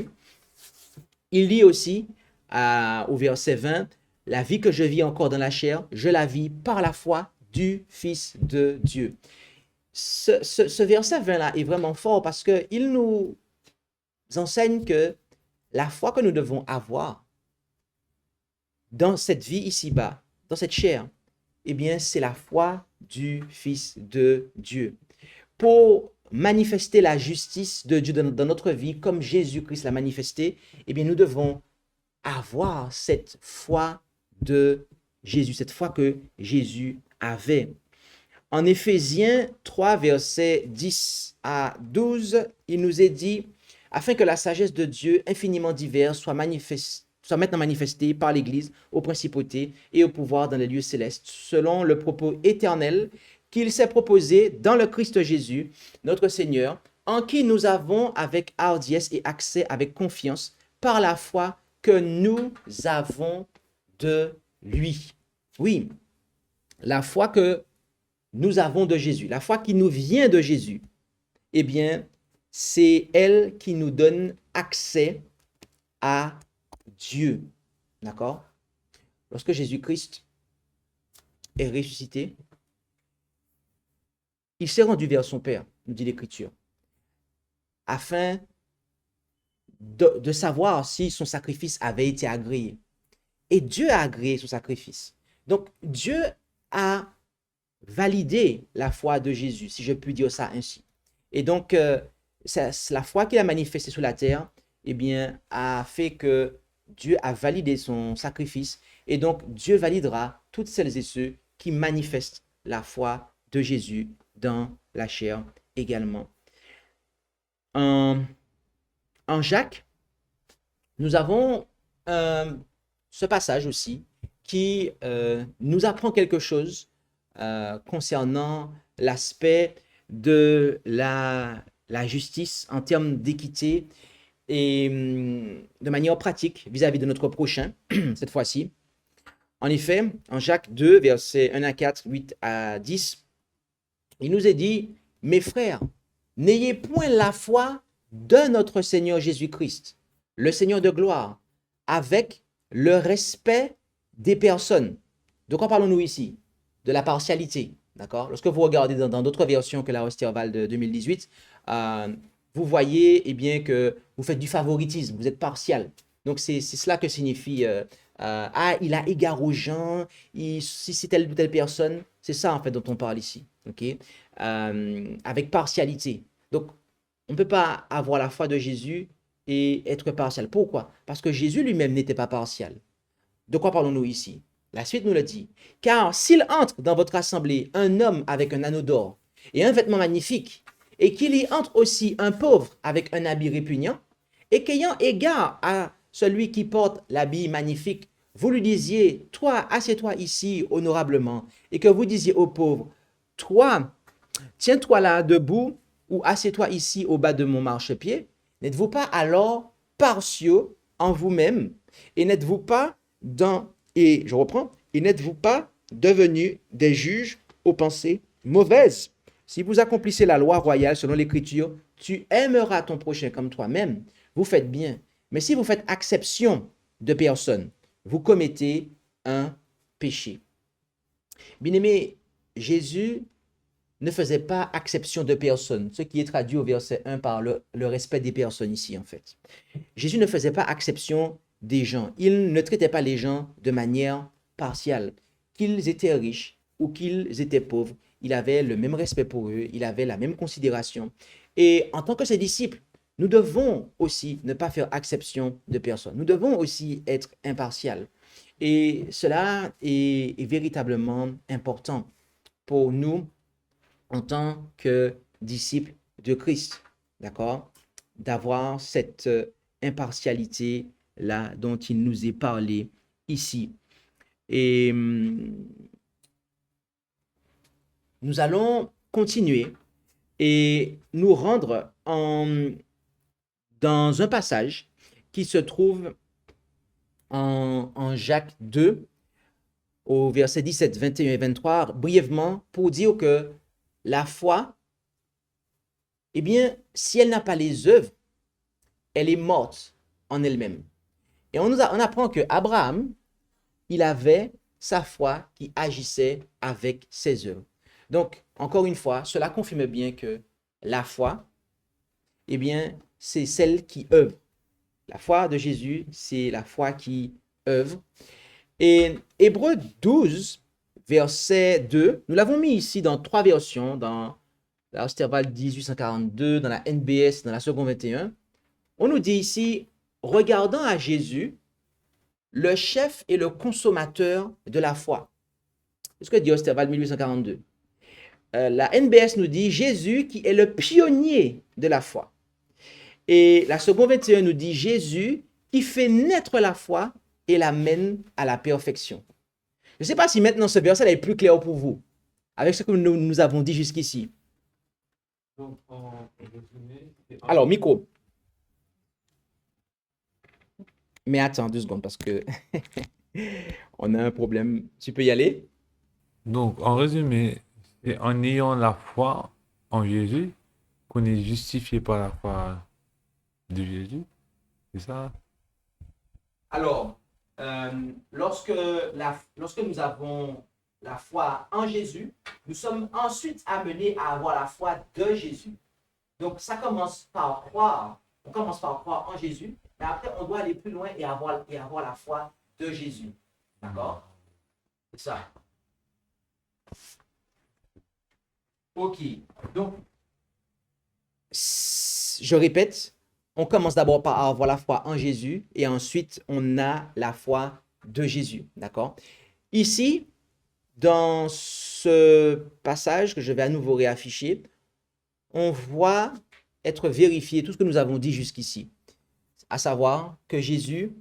Il dit aussi au verset 20, la vie que je vis encore dans la chair, je la vis par la foi du Fils de Dieu. Ce verset 20-là est vraiment fort parce qu'il nous enseigne que la foi que nous devons avoir dans cette vie ici-bas, dans cette chair, eh bien, c'est la foi du Fils de Dieu. Pour manifester la justice de Dieu dans notre vie, comme Jésus-Christ l'a manifesté, eh bien, nous devons avoir cette foi de Jésus, cette foi que Jésus avait. En Éphésiens 3, versets 10 à 12, il nous est dit, afin que la sagesse de Dieu infiniment diverse soit maintenant manifestée par l'Église aux principautés et au pouvoir dans les lieux célestes, selon le propos éternel qu'il s'est proposé dans le Christ Jésus, notre Seigneur, en qui nous avons avec hardiesse et accès avec confiance par la foi que nous avons de lui. Oui, la foi que nous avons de Jésus, la foi qui nous vient de Jésus, eh bien, c'est elle qui nous donne accès à Dieu. D'accord? Lorsque Jésus-Christ est ressuscité, il s'est rendu vers son Père, nous dit l'Écriture, afin de savoir si son sacrifice avait été agréé. Et Dieu a agréé son sacrifice. Donc, Dieu a validé la foi de Jésus, si je puis dire ça ainsi. Et donc, la foi qu'il a manifestée sur la terre, eh bien, a fait que Dieu a validé son sacrifice. Et donc, Dieu validera toutes celles et ceux qui manifestent la foi de Jésus dans la chair également. En Jacques, nous avons ce passage aussi qui nous apprend quelque chose concernant l'aspect de la justice en termes d'équité et de manière pratique vis-à-vis de notre prochain, cette fois-ci. En effet, en Jacques 2, versets 1 à 4, 8 à 10, il nous est dit, mes frères, n'ayez point la foi de notre Seigneur Jésus-Christ, le Seigneur de gloire, avec le respect des personnes. De quoi parlons-nous ici? De la partialité, d'accord? Lorsque vous regardez dans d'autres versions que la Osterval de 2018, vous voyez eh bien, que vous faites du favoritisme, vous êtes partial. Donc, c'est cela que signifie il a égard aux gens, si c'est telle ou telle personne. C'est ça, en fait, dont on parle ici, ok? Avec partialité. Donc, on ne peut pas avoir la foi de Jésus et être partial. Pourquoi? Parce que Jésus lui-même n'était pas partial. De quoi parlons-nous ici? La suite nous le dit. Car s'il entre dans votre assemblée un homme avec un anneau d'or et un vêtement magnifique, et qu'il y entre aussi un pauvre avec un habit répugnant, et qu'ayant égard à celui qui porte l'habit magnifique, vous lui disiez, toi, assieds-toi ici honorablement, et que vous disiez au pauvre, toi, tiens-toi là debout, ou assieds-toi ici au bas de mon marchepied, n'êtes-vous pas alors partiaux en vous-même, et n'êtes-vous pas et je reprends, et n'êtes-vous pas devenus des juges aux pensées mauvaises? Si vous accomplissez la loi royale selon l'Écriture, tu aimeras ton prochain comme toi-même, vous faites bien. Mais si vous faites exception de personne, vous commettez un péché. Bien-aimé, Jésus ne faisait pas exception de personne, ce qui est traduit au verset 1 par le respect des personnes ici, en fait. Jésus ne faisait pas exception des gens. Il ne traitait pas les gens de manière partiale. Qu'ils étaient riches ou qu'ils étaient pauvres, il avait le même respect pour eux, il avait la même considération. Et en tant que ses disciples, nous devons aussi ne pas faire exception de personne. Nous devons aussi être impartials. Et cela est véritablement important pour nous en tant que disciples de Christ, d'accord? D'avoir cette impartialité-là dont il nous est parlé ici. Et nous allons continuer et nous rendre dans un passage qui se trouve en Jacques 2, au verset 17, 21 et 23, brièvement, pour dire que la foi, eh bien, si elle n'a pas les œuvres, elle est morte en elle-même. Et on apprend que Abraham, il avait sa foi qui agissait avec ses œuvres. Donc, encore une fois, cela confirme bien que la foi, eh bien, c'est celle qui œuvre. La foi de Jésus, c'est la foi qui œuvre. Et Hébreux 12, verset 2, nous l'avons mis ici dans 3 versions, dans la Osterval 1842, dans la NBS, dans la seconde 21. On nous dit ici, regardant à Jésus, le chef et le consommateur de la foi. C'est ce que dit Osterval 1842. La NBS nous dit Jésus qui est le pionnier de la foi. Et la seconde 21 nous dit Jésus qui fait naître la foi et l'amène à la perfection. Je ne sais pas si maintenant ce verset est plus clair pour vous, avec ce que nous avons dit jusqu'ici. Donc, en résumé, Alors, micro. Mais attends 2 secondes parce que on a un problème. Tu peux y aller? Donc, en résumé, c'est en ayant la foi en Jésus qu'on est justifié par la foi de Jésus. C'est ça? Alors, lorsque nous avons la foi en Jésus, nous sommes ensuite amenés à avoir la foi de Jésus. Donc, ça commence par croire. On commence par croire en Jésus, mais après, on doit aller plus loin et avoir la foi de Jésus. D'accord? C'est ça. Ok. Donc, je répète, on commence d'abord par avoir la foi en Jésus et ensuite, on a la foi de Jésus. D'accord? Ici, dans ce passage que je vais à nouveau réafficher, on voit être vérifié tout ce que nous avons dit jusqu'ici, à savoir que Jésus,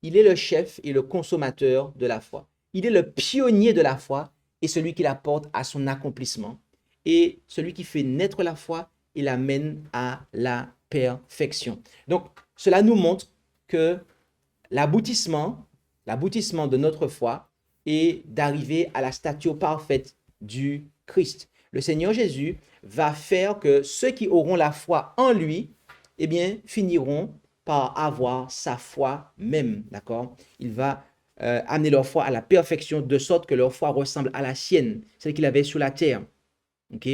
il est le chef et le consommateur de la foi. il est le pionnier de la foi et celui qui la porte à son accomplissement. Et celui qui fait naître la foi et l'amène à la perfection. Donc, cela nous montre que l'aboutissement de notre foi est d'arriver à la stature parfaite du Christ. Le Seigneur Jésus va faire que ceux qui auront la foi en lui, eh bien, finiront par avoir sa foi même, d'accord? Il va amener leur foi à la perfection de sorte que leur foi ressemble à la sienne, celle qu'il avait sur la terre, ok?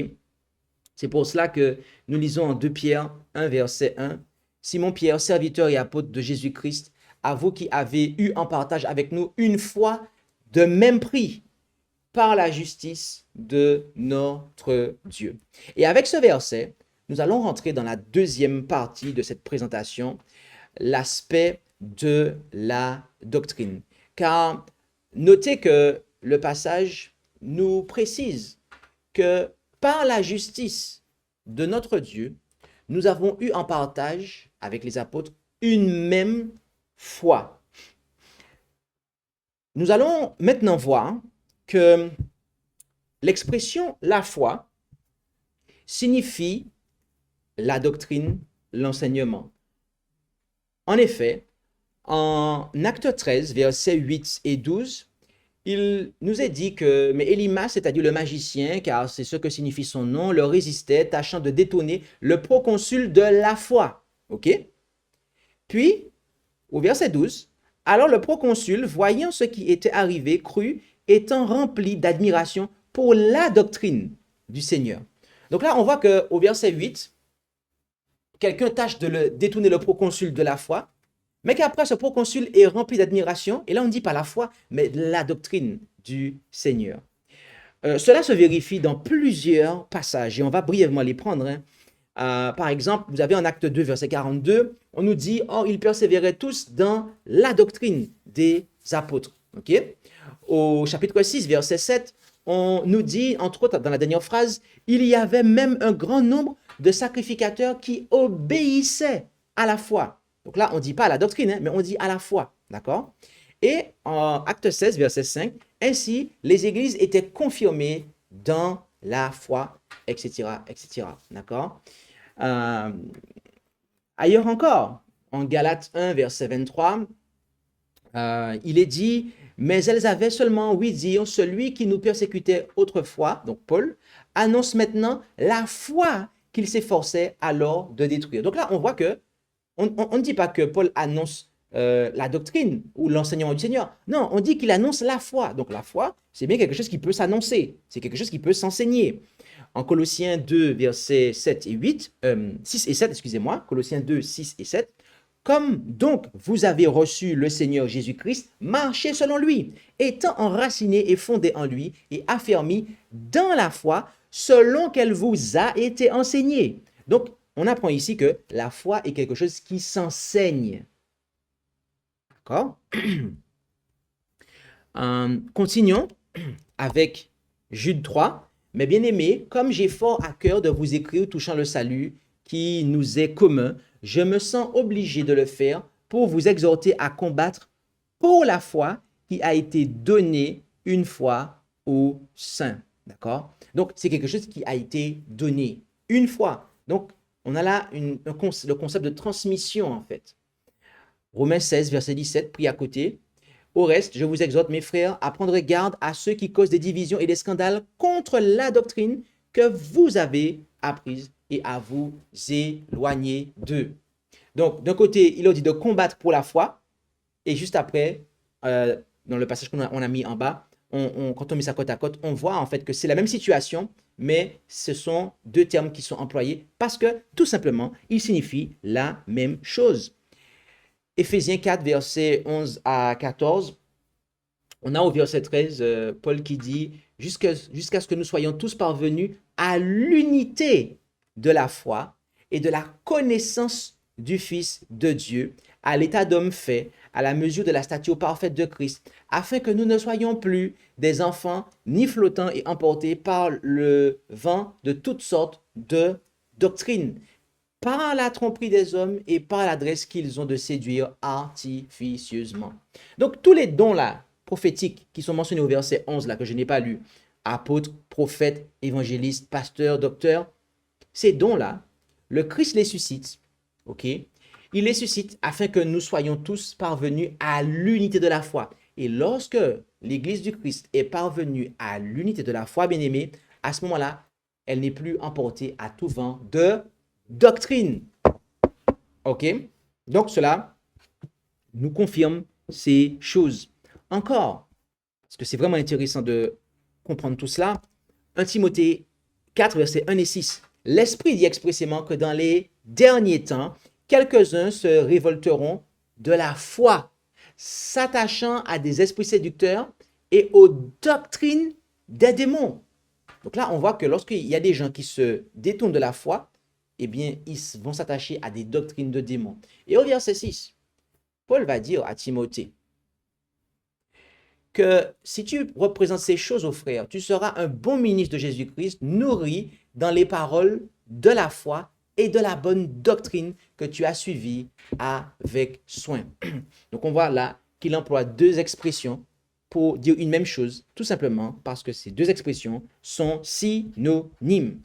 C'est pour cela que nous lisons en 2 Pierre 1, verset 1. Simon Pierre, serviteur et apôtre de Jésus-Christ, à vous qui avez eu en partage avec nous une foi de même prix par la justice de notre Dieu. Et avec ce verset, nous allons rentrer dans la deuxième partie de cette présentation, l'aspect de la doctrine. Car notez que le passage nous précise que par la justice de notre Dieu, nous avons eu en partage avec les apôtres une même foi. Nous allons maintenant voir que l'expression la foi signifie la doctrine, l'enseignement. En effet, en Acte 13, versets 8 et 12, il nous est dit que, mais Élymas, c'est-à-dire le magicien, car c'est ce que signifie son nom, leur résistait, tâchant de détourner le proconsul de la foi. OK? Puis, au verset 12, alors le proconsul, voyant ce qui était arrivé, crut, étant rempli d'admiration pour la doctrine du Seigneur. Donc là, on voit qu'au verset 8, quelqu'un tâche de détourner le proconsul de la foi, mais qu'après ce proconsul est rempli d'admiration, et là on ne dit pas la foi, mais la doctrine du Seigneur. Cela se vérifie dans plusieurs passages, et on va brièvement les prendre. Par exemple, vous avez en Acte 2, verset 42, on nous dit « Or, ils persévéraient tous dans la doctrine des apôtres. » Okay? Au chapitre 6, verset 7, on nous dit, entre autres, dans la dernière phrase, « Il y avait même un grand nombre de sacrificateurs qui obéissaient à la foi. » Donc là, on ne dit pas à la doctrine, mais on dit à la foi. D'accord? Et en Acte 16, verset 5, ainsi, les églises étaient confirmées dans la foi, etc., etc. D'accord? Ailleurs encore, en Galates 1, verset 23, il est dit, mais elles avaient seulement 8 dires, celui qui nous persécutait autrefois, donc Paul, annonce maintenant la foi qu'il s'efforçait alors de détruire. Donc là, on voit que on ne dit pas que Paul annonce la doctrine ou l'enseignement du Seigneur. Non, on dit qu'il annonce la foi. Donc la foi, c'est bien quelque chose qui peut s'annoncer. C'est quelque chose qui peut s'enseigner. En Colossiens 2, versets 7 et 8, 6 et 7, excusez-moi, Colossiens 2, 6 et 7, comme donc vous avez reçu le Seigneur Jésus-Christ, marchez selon lui, étant enracinés et fondés en lui et affermis dans la foi selon qu'elle vous a été enseignée. Donc, on apprend ici que la foi est quelque chose qui s'enseigne. D'accord? Continuons avec Jude 3. Mais bien aimés, comme j'ai fort à cœur de vous écrire touchant le salut qui nous est commun, je me sens obligé de le faire pour vous exhorter à combattre pour la foi qui a été donnée une fois aux saints. D'accord? Donc, c'est quelque chose qui a été donné une fois. Donc, on a là le concept de transmission, en fait. Romains 16, verset 17, pris à côté. Au reste, je vous exhorte, mes frères, à prendre garde à ceux qui causent des divisions et des scandales contre la doctrine que vous avez apprise et à vous éloigner d'eux. Donc, d'un côté, il leur dit de combattre pour la foi, et juste après, dans le passage qu'on a mis en bas, quand on met ça côte à côte, on voit en fait que c'est la même situation, mais ce sont deux termes qui sont employés parce que, tout simplement, ils signifient la même chose. Éphésiens 4, versets 11 à 14, on a au verset 13, Paul qui dit « Jusqu'à ce que nous soyons tous parvenus à l'unité de la foi et de la connaissance du Fils de Dieu, à l'état d'homme fait, à la mesure de la stature parfaite de Christ, afin que nous ne soyons plus des enfants ni flottants et emportés par le vent de toutes sortes de doctrines, par la tromperie des hommes et par l'adresse qu'ils ont de séduire artificieusement. » Donc tous les dons là prophétiques qui sont mentionnés au verset 11, là, que je n'ai pas lu, apôtres, prophètes, évangélistes, pasteurs, docteurs, ces dons-là, le Christ les suscite, ok? Il les suscite afin que nous soyons tous parvenus à l'unité de la foi. Et lorsque l'Église du Christ est parvenue à l'unité de la foi, bien-aimée, à ce moment-là, elle n'est plus emportée à tout vent de doctrine. Ok? Donc cela nous confirme ces choses. Encore, parce que c'est vraiment intéressant de comprendre tout cela, 1 Timothée 4, versets 1 et 6. L'Esprit dit expressément que dans les derniers temps, quelques-uns se révolteront de la foi, s'attachant à des esprits séducteurs et aux doctrines des démons. Donc là, on voit que lorsqu'il y a des gens qui se détournent de la foi, eh bien, ils vont s'attacher à des doctrines de démons. Et au verset 6, Paul va dire à Timothée que si tu représentes ces choses aux frères, tu seras un bon ministre de Jésus-Christ, nourri dans les paroles de la foi et de la bonne doctrine que tu as suivie avec soin. Donc on voit là qu'il emploie deux expressions pour dire une même chose, tout simplement parce que ces deux expressions sont synonymes.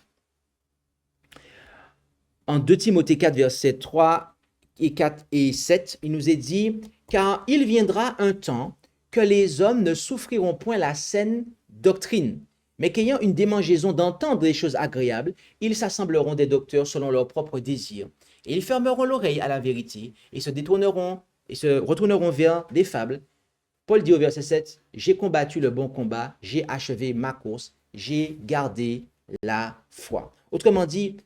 En 2 Timothée 4, versets 3 et 4 et 7, il nous est dit « Car il viendra un temps que les hommes ne souffriront point la saine doctrine, mais qu'ayant une démangeaison d'entendre des choses agréables, ils s'assembleront des docteurs selon leurs propres désirs. Et ils fermeront l'oreille à la vérité et se détourneront et se retourneront vers des fables. » Paul dit au verset 7, « J'ai combattu le bon combat, j'ai achevé ma course, j'ai gardé la foi. » Autrement dit,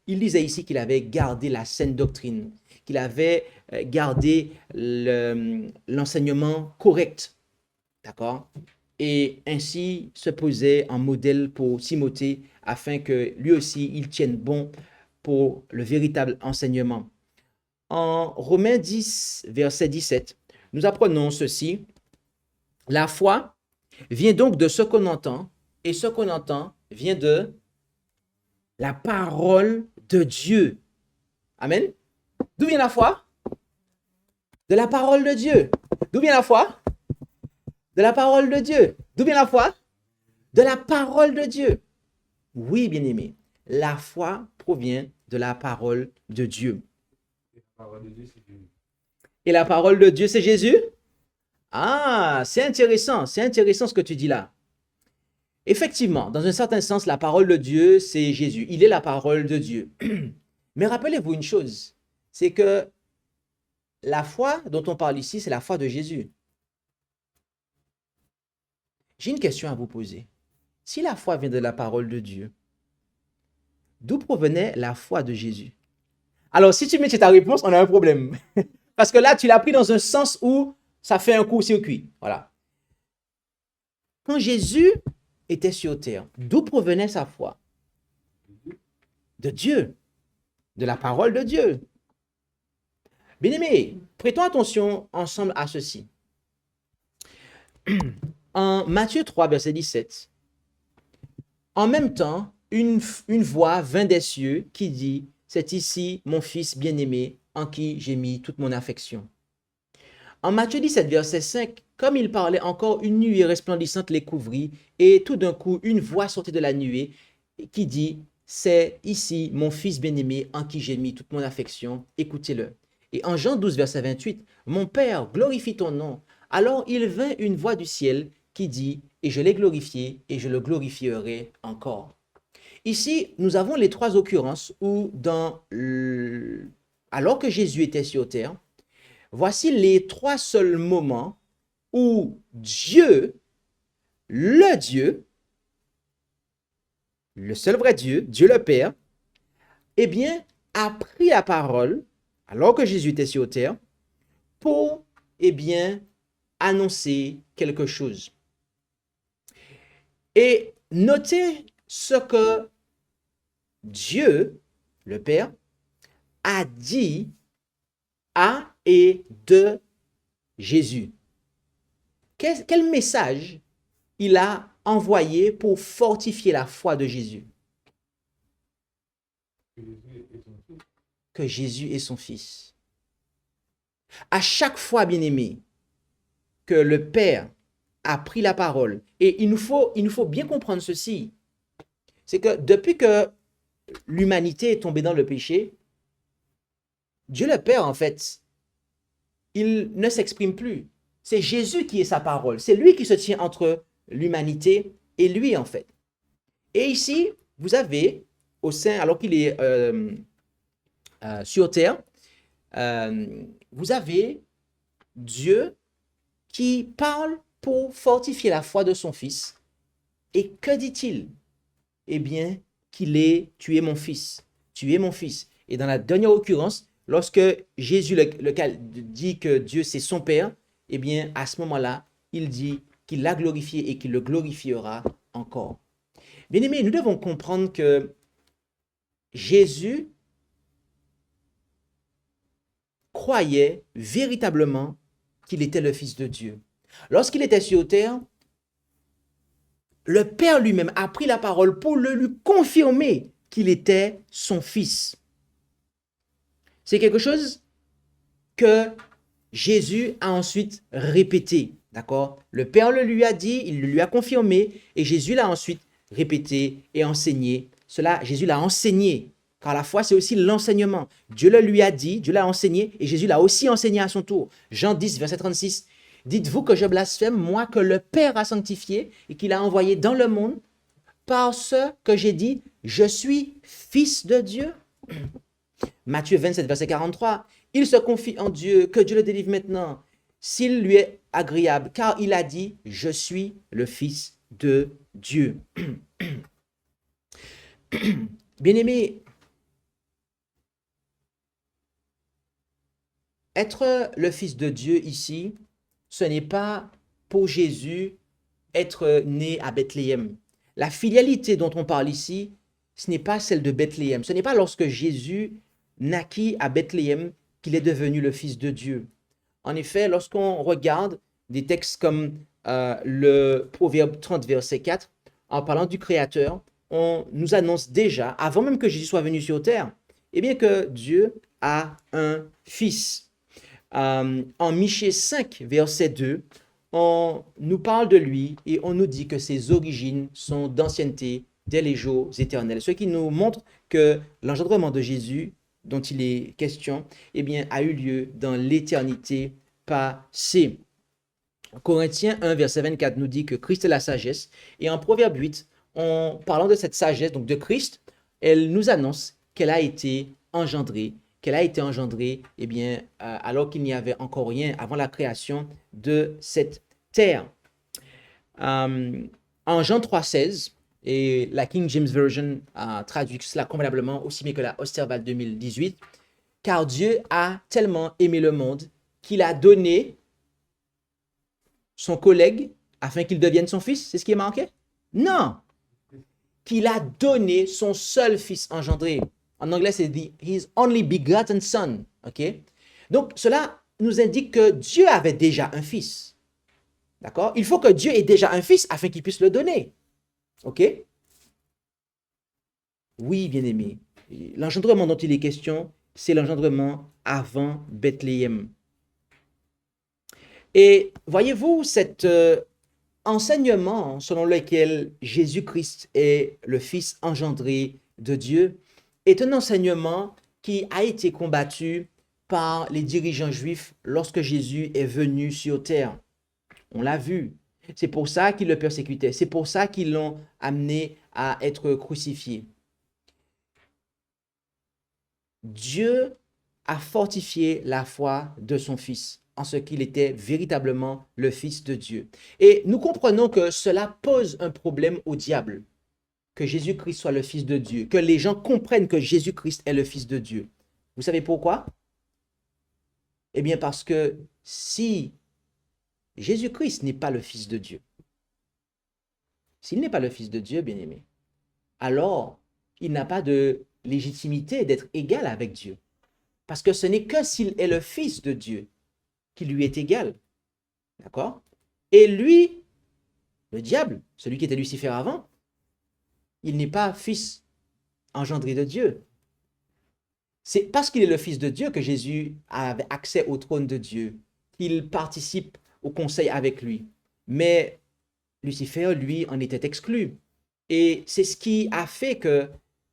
il disait ici qu'il avait gardé la saine doctrine, qu'il avait gardé l'enseignement correct, d'accord? Et ainsi se posait un modèle pour Timothée afin que lui aussi, il tienne bon pour le véritable enseignement. En Romains 10, verset 17, nous apprenons ceci. La foi vient donc de ce qu'on entend, et ce qu'on entend vient de la parole de Dieu. Amen. D'où vient la foi? De la parole de Dieu. D'où vient la foi? De la parole de Dieu. D'où vient la foi? De la parole de Dieu. Oui, bien-aimé, la foi provient de la parole de Dieu. Et la parole de Dieu, c'est Jésus? Ah, c'est intéressant ce que tu dis là. Effectivement, dans un certain sens, la parole de Dieu, c'est Jésus. Il est la parole de Dieu. Mais rappelez-vous une chose, c'est que la foi dont on parle ici, c'est la foi de Jésus. J'ai une question à vous poser. Si la foi vient de la parole de Dieu, d'où provenait la foi de Jésus? Alors, si tu mets ta réponse, on a un problème. Parce que là, tu l'as pris dans un sens où ça fait un court-circuit. Voilà. Quand Jésus était sur terre, d'où provenait sa foi? De Dieu, de la parole de Dieu. Bien-aimés, prêtons attention ensemble à ceci. En Matthieu 3, verset 17, en même temps, une voix vint des cieux qui dit, « C'est ici mon fils bien-aimé, en qui j'ai mis toute mon affection. » En Matthieu 17, verset 5, comme il parlait encore, une nuée resplendissante les couvrit, et tout d'un coup, une voix sortit de la nuée qui dit, « C'est ici mon fils bien-aimé, en qui j'ai mis toute mon affection, écoutez-le. » Et en Jean 12, verset 28, « Mon Père, glorifie ton nom. » Alors il vint une voix du ciel qui dit, « Et je l'ai glorifié, et je le glorifierai encore. » Ici, nous avons les trois occurrences où, alors que Jésus était sur terre, voici les trois seuls moments où Dieu, le seul vrai Dieu, Dieu le Père, eh bien, a pris la parole, alors que Jésus était sur terre, pour, eh bien, annoncer quelque chose. Et notez ce que Dieu, le Père, a dit à et de Jésus. Quel message il a envoyé pour fortifier la foi de Jésus? Que Jésus est son fils. À chaque fois, bien-aimé, que le Père a pris la parole, et il nous faut bien comprendre ceci, c'est que depuis que l'humanité est tombée dans le péché, Dieu le Père, en fait, il ne s'exprime plus. C'est Jésus qui est sa parole. C'est lui qui se tient entre l'humanité et lui, en fait. Et ici, vous avez, au sein, alors qu'il est sur terre, vous avez Dieu qui parle pour fortifier la foi de son Fils. Et que dit-il? Eh bien, tu es mon Fils. Tu es mon Fils. Et dans la dernière occurrence, lorsque Jésus dit que Dieu c'est son Père, eh bien, à ce moment-là, il dit qu'il l'a glorifié et qu'il le glorifiera encore. Bien-aimés, nous devons comprendre que Jésus croyait véritablement qu'il était le Fils de Dieu. Lorsqu'il était sur terre, le Père lui-même a pris la parole pour lui confirmer qu'il était son Fils. C'est quelque chose que Jésus a ensuite répété, d'accord? Le Père le lui a dit, il le lui a confirmé, et Jésus l'a ensuite répété et enseigné. Cela, Jésus l'a enseigné, car la foi, c'est aussi l'enseignement. Dieu le lui a dit, Dieu l'a enseigné, et Jésus l'a aussi enseigné à son tour. Jean 10, verset 36. Dites-vous que je blasphème, moi que le Père a sanctifié et qu'il a envoyé dans le monde, parce que j'ai dit, je suis Fils de Dieu. Matthieu 27, verset 43. Il se confie en Dieu, que Dieu le délivre maintenant, s'il lui est agréable, car il a dit, je suis le Fils de Dieu. Bien-aimé, être le Fils de Dieu ici, ce n'est pas pour Jésus être né à Bethléem. La filialité dont on parle ici, ce n'est pas celle de Bethléem. Ce n'est pas lorsque Jésus naquit à Bethléem qu'il est devenu le Fils de Dieu. En effet, lorsqu'on regarde des textes comme le Proverbe 30, verset 4, en parlant du Créateur, on nous annonce déjà, avant même que Jésus soit venu sur terre, eh bien que Dieu a un Fils. En Michée 5, verset 2, on nous parle de lui et on nous dit que ses origines sont d'ancienneté dès les jours éternels. Ce qui nous montre que l'engendrement de Jésus, dont il est question, eh bien, a eu lieu dans l'éternité passée. Corinthiens 1, verset 24 nous dit que Christ est la sagesse. Et en Proverbe 8, en parlant de cette sagesse, donc de Christ, elle nous annonce qu'elle a été engendrée eh bien, alors qu'il n'y avait encore rien avant la création de cette terre. En Jean 3,16, et la King James Version traduit cela convenablement, aussi bien que la Osterwald 2018, car Dieu a tellement aimé le monde qu'il a donné son collègue afin qu'il devienne son fils. C'est ce qui est marqué? Non! Qu'il a donné son seul fils engendré. En anglais, c'est his only begotten son. Ok? Donc, cela nous indique que Dieu avait déjà un fils. D'accord? Il faut que Dieu ait déjà un fils afin qu'il puisse le donner. Ok? Oui, bien-aimé. L'engendrement dont il est question, c'est l'engendrement avant Bethléem. Et voyez-vous, cet enseignement selon lequel Jésus-Christ est le Fils engendré de Dieu est un enseignement qui a été combattu par les dirigeants juifs lorsque Jésus est venu sur terre. On l'a vu. C'est pour ça qu'ils le persécutaient. C'est pour ça qu'ils l'ont amené à être crucifié. Dieu a fortifié la foi de son Fils en ce qu'il était véritablement le Fils de Dieu. Et nous comprenons que cela pose un problème au diable, que Jésus-Christ soit le Fils de Dieu, que les gens comprennent que Jésus-Christ est le Fils de Dieu. Vous savez pourquoi? Eh bien parce que si Jésus-Christ n'est pas le Fils de Dieu, s'il n'est pas le Fils de Dieu, bien-aimé, alors il n'a pas de légitimité d'être égal avec Dieu. Parce que ce n'est que s'il est le Fils de Dieu qui lui est égal. D'accord? Et lui, le diable, celui qui était Lucifer avant, il n'est pas fils engendré de Dieu. C'est parce qu'il est le Fils de Dieu que Jésus avait accès au trône de Dieu, qu'il participe au conseil avec lui. Mais Lucifer, lui, en était exclu. Et c'est ce qui a fait que,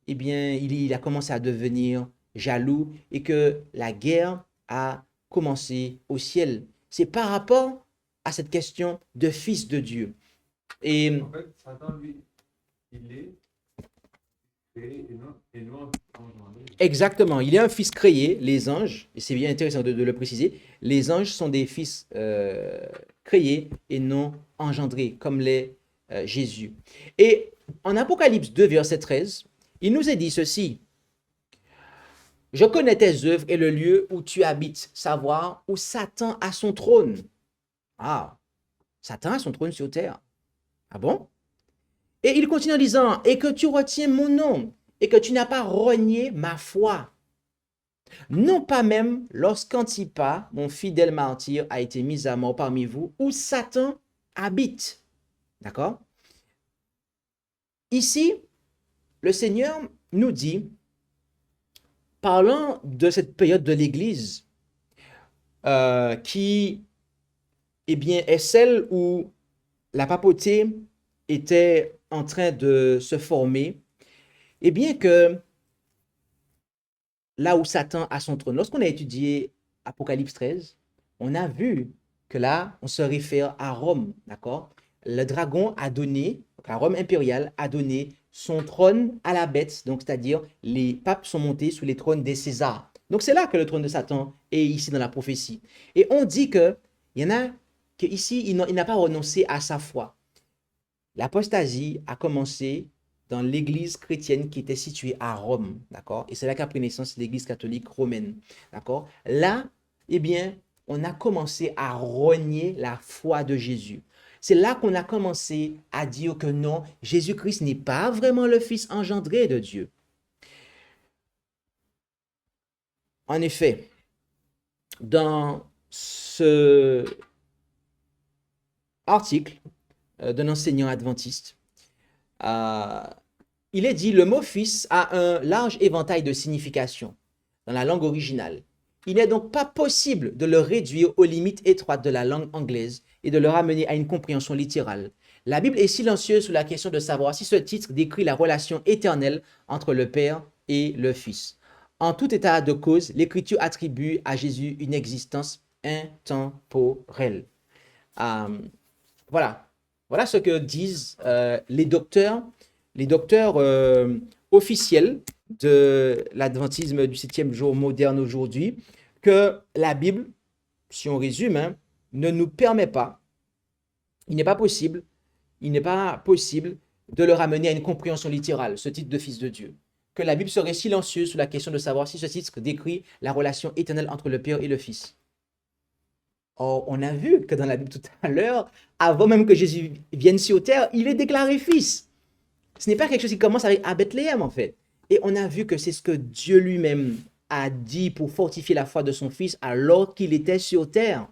eh bien, il a commencé à devenir jaloux et que la guerre a commencé au ciel. C'est par rapport à cette question de fils de Dieu. Et En fait, Satan, lui, il est créé et non engendré. exactement, il y a un fils créé, les anges, et c'est bien intéressant de le préciser, les anges sont des fils créés et non engendrés, comme l'est Jésus. Et en Apocalypse 2, verset 13, il nous est dit ceci, je connais tes œuvres et le lieu où tu habites, savoir où Satan a son trône. Ah, Satan a son trône sur terre. Ah bon? Et il continue en disant, et que tu retiens mon nom, et que tu n'as pas renié ma foi. Non pas même lorsqu'Antipas, mon fidèle martyr, a été mis à mort parmi vous, où Satan habite. D'accord? Ici, le Seigneur nous dit, parlant de cette période de l'Église, qui eh bien, est celle où la papauté était en train de se former, et bien que là où Satan a son trône, lorsqu'on a étudié Apocalypse 13, on a vu que là, on se réfère à Rome, d'accord? Le dragon a donné, donc la Rome impériale a donné son trône à la bête, donc c'est-à-dire les papes sont montés sous les trônes des Césars. Donc c'est là que le trône de Satan est ici dans la prophétie. Et on dit que il y en a que ici il n'a pas renoncé à sa foi. L'apostasie a commencé dans l'église chrétienne qui était située à Rome, d'accord? Et c'est là qu'a pris naissance l'église catholique romaine, d'accord? Là, eh bien, on a commencé à renier la foi de Jésus. C'est là qu'on a commencé à dire que non, Jésus-Christ n'est pas vraiment le Fils engendré de Dieu. En effet, dans ce article d'un enseignant adventiste, il est dit le mot fils a un large éventail de significations dans la langue originale. Il n'est donc pas possible de le réduire aux limites étroites de la langue anglaise et de le ramener à une compréhension littérale. La Bible est silencieuse sur la question de savoir si ce titre décrit la relation éternelle entre le Père et le Fils. En tout état de cause, l'Écriture attribue à Jésus une existence intemporelle. Voilà. Voilà ce que disent les docteurs officiels de l'adventisme du 7e jour moderne aujourd'hui, que la Bible, si on résume, hein, ne nous permet pas, il n'est pas possible de le ramener à une compréhension littérale, ce titre de fils de Dieu. Que la Bible serait silencieuse sur la question de savoir si ce titre décrit la relation éternelle entre le Père et le Fils. Or, on a vu que dans la Bible tout à l'heure, avant même que Jésus vienne sur terre, il est déclaré fils. Ce n'est pas quelque chose qui commence à Bethléem, en fait. Et on a vu que c'est ce que Dieu lui-même a dit pour fortifier la foi de son fils alors qu'il était sur terre.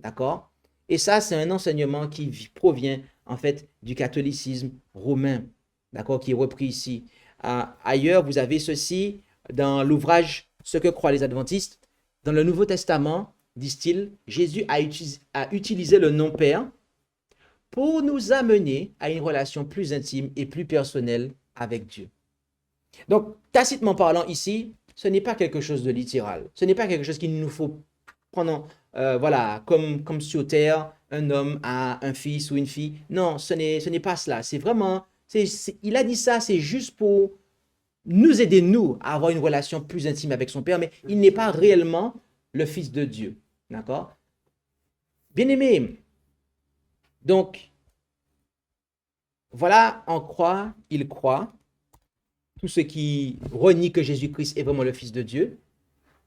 D'accord? Et ça, c'est un enseignement qui provient, en fait, du catholicisme romain. D'accord? Qui est repris ici. Ailleurs, vous avez ceci dans l'ouvrage Ce que croient les adventistes. Dans le Nouveau Testament, disent-ils, Jésus a utilisé le nom Père pour nous amener à une relation plus intime et plus personnelle avec Dieu. Donc, tacitement parlant ici, ce n'est pas quelque chose de littéral. Ce n'est pas quelque chose qu'il nous faut prendre, voilà, comme sur terre, un homme a un fils ou une fille. Non, ce n'est pas cela. C'est vraiment, il a dit ça, c'est juste pour nous aider, nous, à avoir une relation plus intime avec son Père, mais il n'est pas réellement le Fils de Dieu. D'accord? Bien-aimé, donc, voilà en quoi il croit. Tous ceux qui renient que Jésus-Christ est vraiment le Fils de Dieu,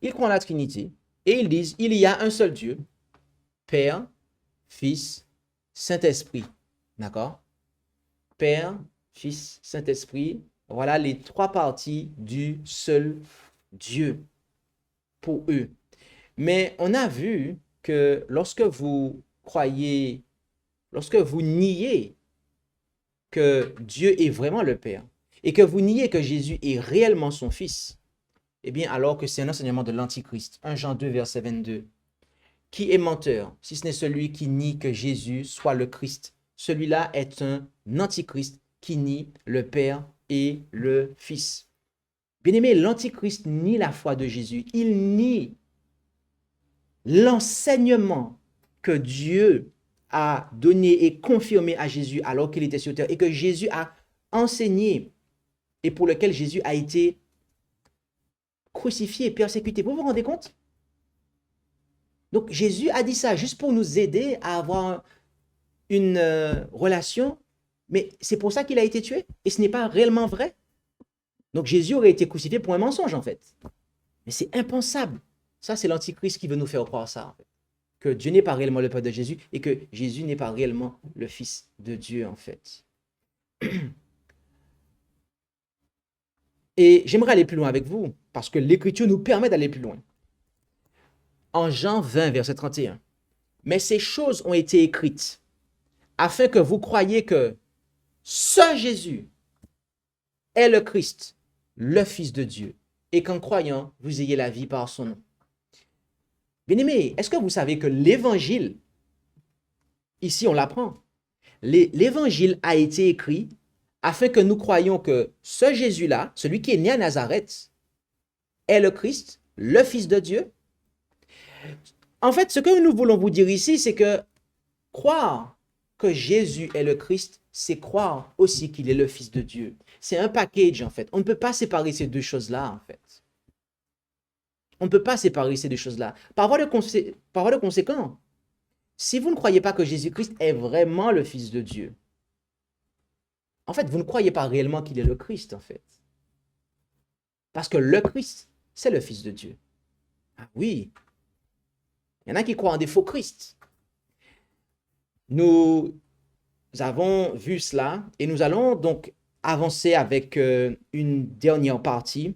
ils croient en la Trinité et ils disent il y a un seul Dieu, Père, Fils, Saint-Esprit. D'accord? Père, Fils, Saint-Esprit, voilà les trois parties du seul Dieu pour eux. Mais on a vu que lorsque vous croyez, lorsque vous niez que Dieu est vraiment le Père et que vous niez que Jésus est réellement son Fils, eh bien alors que c'est un enseignement de l'Antichrist, 1 Jean 2, verset 22, qui est menteur, si ce n'est celui qui nie que Jésus soit le Christ? Celui-là est un antichrist qui nie le Père et le Fils. Bien-aimé, l'antichrist nie la foi de Jésus. Il nie l'enseignement que Dieu a donné et confirmé à Jésus alors qu'il était sur terre et que Jésus a enseigné et pour lequel Jésus a été crucifié et persécuté. Vous vous rendez compte? Donc Jésus a dit ça juste pour nous aider à avoir une relation, mais c'est pour ça qu'il a été tué et ce n'est pas réellement vrai. Donc Jésus aurait été crucifié pour un mensonge en fait. Mais c'est impensable. Ça, c'est l'antichrist qui veut nous faire croire ça, en fait. Que Dieu n'est pas réellement le Père de Jésus et que Jésus n'est pas réellement le Fils de Dieu, en fait. Et j'aimerais aller plus loin avec vous, parce que l'Écriture nous permet d'aller plus loin. En Jean 20, verset 31, « Mais ces choses ont été écrites, afin que vous croyiez que ce Jésus est le Christ, le Fils de Dieu, et qu'en croyant, vous ayez la vie par son nom. » Bien-aimés, est-ce que vous savez que l'évangile, ici on l'apprend, l'évangile a été écrit afin que nous croyions que ce Jésus-là, celui qui est né à Nazareth, est le Christ, le Fils de Dieu. En fait, ce que nous voulons vous dire ici, c'est que croire que Jésus est le Christ, c'est croire aussi qu'il est le Fils de Dieu. C'est un package en fait. On ne peut pas séparer ces deux choses-là en fait. On ne peut pas séparer ces deux choses-là. Par voie de conséquent, si vous ne croyez pas que Jésus-Christ est vraiment le Fils de Dieu, en fait, vous ne croyez pas réellement qu'il est le Christ, en fait. Parce que le Christ, c'est le Fils de Dieu. Ah oui. Il y en a qui croient en des faux Christ. Nous avons vu cela et nous allons donc avancer avec une dernière partie,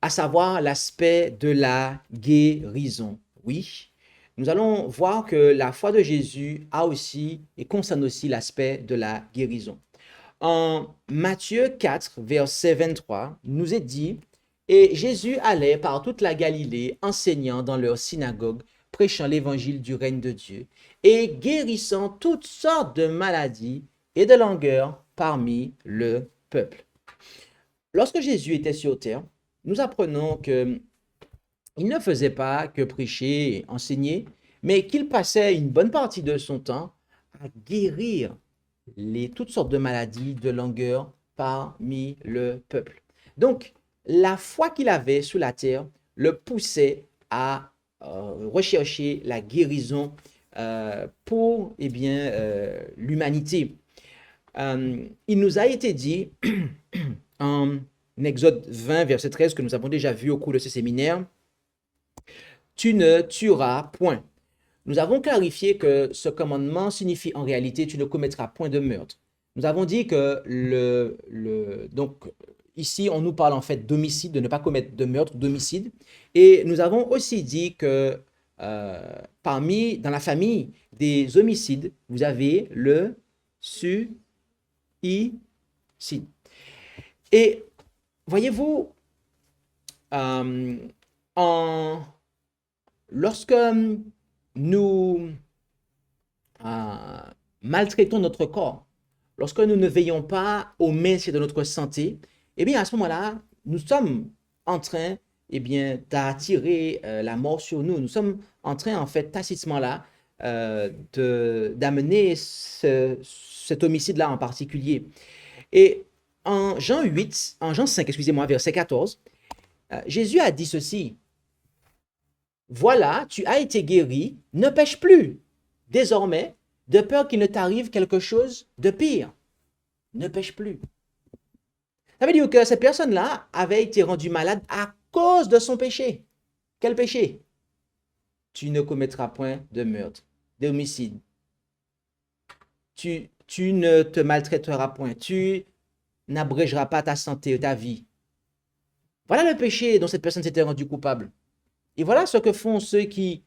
à savoir l'aspect de la guérison. Oui, nous allons voir que la foi de Jésus a aussi et concerne aussi l'aspect de la guérison. En Matthieu 4, verset 23, nous est dit, « Et Jésus allait par toute la Galilée, enseignant dans leur synagogue, prêchant l'évangile du règne de Dieu, et guérissant toutes sortes de maladies et de langueurs parmi le peuple. » Lorsque Jésus était sur terre, nous apprenons qu'il ne faisait pas que prêcher et enseigner, mais qu'il passait une bonne partie de son temps à guérir toutes sortes de maladies, de langueurs parmi le peuple. Donc, la foi qu'il avait sur la terre le poussait à rechercher la guérison pour l'humanité. Il nous a été dit en Exode 20, verset 13, que nous avons déjà vu au cours de ce séminaire, « Tu ne tueras point ». Nous avons clarifié que ce commandement signifie en réalité « Tu ne commettras point de meurtre ». Nous avons dit que donc ici, on nous parle en fait d'homicide, de ne pas commettre de meurtre, d'homicide. Et nous avons aussi dit que dans la famille des homicides, vous avez le suicide. Et voyez-vous, lorsque nous maltraitons notre corps, lorsque nous ne veillons pas au maintien de notre santé, eh bien à ce moment-là, nous sommes en train d'attirer la mort sur nous. Nous sommes en train, en fait, tacitement là, d'amener cet homicide-là en particulier. Et en Jean 5, excusez-moi, verset 14, Jésus a dit ceci, « Voilà, tu as été guéri, ne pêche plus, désormais, de peur qu'il ne t'arrive quelque chose de pire. Ne pêche plus. » Ça veut dire que cette personne-là avait été rendue malade à cause de son péché. Quel péché? Tu ne commettras point de meurtre, d'homicide. Tu ne te maltraiteras point. Tu n'abrégeras pas ta santé, ta vie. Voilà le péché dont cette personne s'était rendue coupable. Et voilà ce que font ceux qui,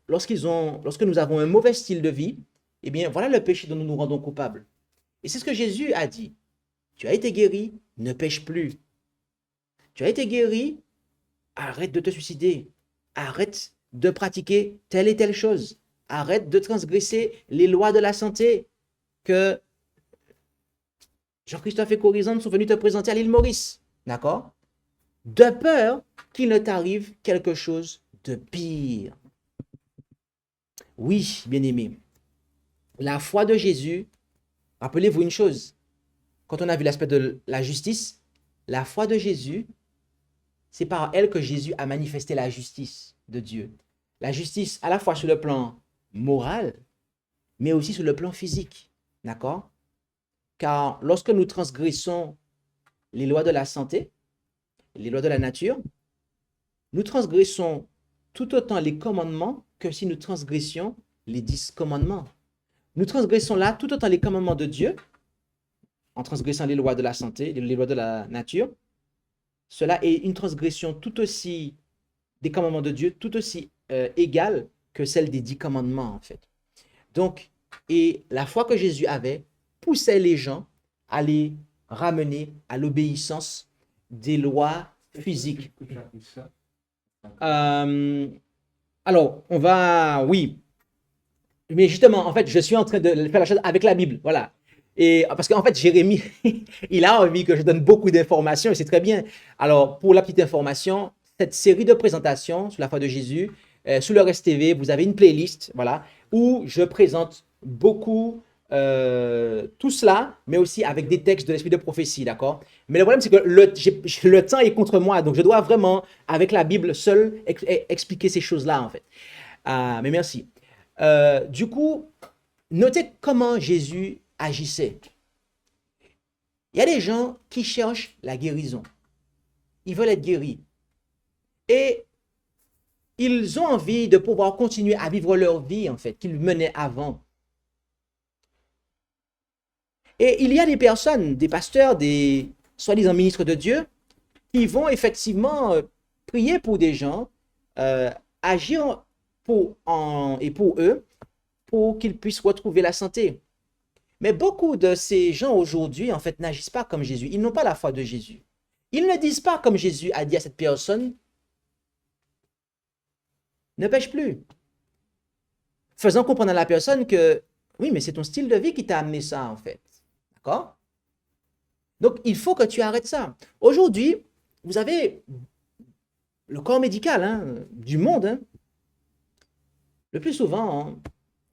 lorsque nous avons un mauvais style de vie, voilà le péché dont nous nous rendons coupables. Et c'est ce que Jésus a dit. Tu as été guéri, ne pêche plus. Tu as été guéri, arrête de te suicider. Arrête de pratiquer telle et telle chose. Arrête de transgresser les lois de la santé que Jean-Christophe et Corisande sont venus te présenter à l'île Maurice. D'accord? De peur qu'il ne t'arrive quelque chose de pire. Oui, bien-aimés, la foi de Jésus, rappelez-vous une chose, quand on a vu l'aspect de la justice, la foi de Jésus, c'est par elle que Jésus a manifesté la justice de Dieu. La justice à la fois sur le plan moral, mais aussi sur le plan physique. D'accord? Car lorsque nous transgressons les lois de la santé, les lois de la nature, nous transgressons tout autant les commandements que si nous transgressions les 10 commandements. Nous transgressons là tout autant les commandements de Dieu, en transgressant les lois de la santé, les lois de la nature. Cela est une transgression tout aussi des commandements de Dieu, tout aussi égale que celle des 10 commandements, en fait. Donc, et la foi que Jésus avait poussait les gens à les ramener à l'obéissance des lois physiques. Alors, on va, oui. Mais justement, en fait, je suis en train de faire la chose avec la Bible, voilà. Et parce qu'en fait, Jérémie, il a envie que je donne beaucoup d'informations et c'est très bien. Alors, pour la petite information, cette série de présentations sur la foi de Jésus, sur le Rest TV, vous avez une playlist, voilà, où je présente beaucoup tout cela, mais aussi avec des textes de l'esprit de prophétie, d'accord? Mais le problème, c'est que le temps est contre moi, donc je dois vraiment, avec la Bible seule, expliquer ces choses-là, en fait. Mais merci. Du coup, notez comment Jésus agissait. Il y a des gens qui cherchent la guérison. Ils veulent être guéris. Et ils ont envie de pouvoir continuer à vivre leur vie, en fait, qu'ils menaient avant. Et il y a des personnes, des pasteurs, des soi-disant ministres de Dieu, qui vont effectivement prier pour des gens, agir pour eux, pour qu'ils puissent retrouver la santé. Mais beaucoup de ces gens aujourd'hui, en fait, n'agissent pas comme Jésus. Ils n'ont pas la foi de Jésus. Ils ne disent pas comme Jésus a dit à cette personne, ne pêche plus. Faisant comprendre à la personne que, oui, mais c'est ton style de vie qui t'a amené ça, en fait. D'accord? Donc, il faut que tu arrêtes ça. Aujourd'hui, vous avez le corps médical du monde. Le plus souvent,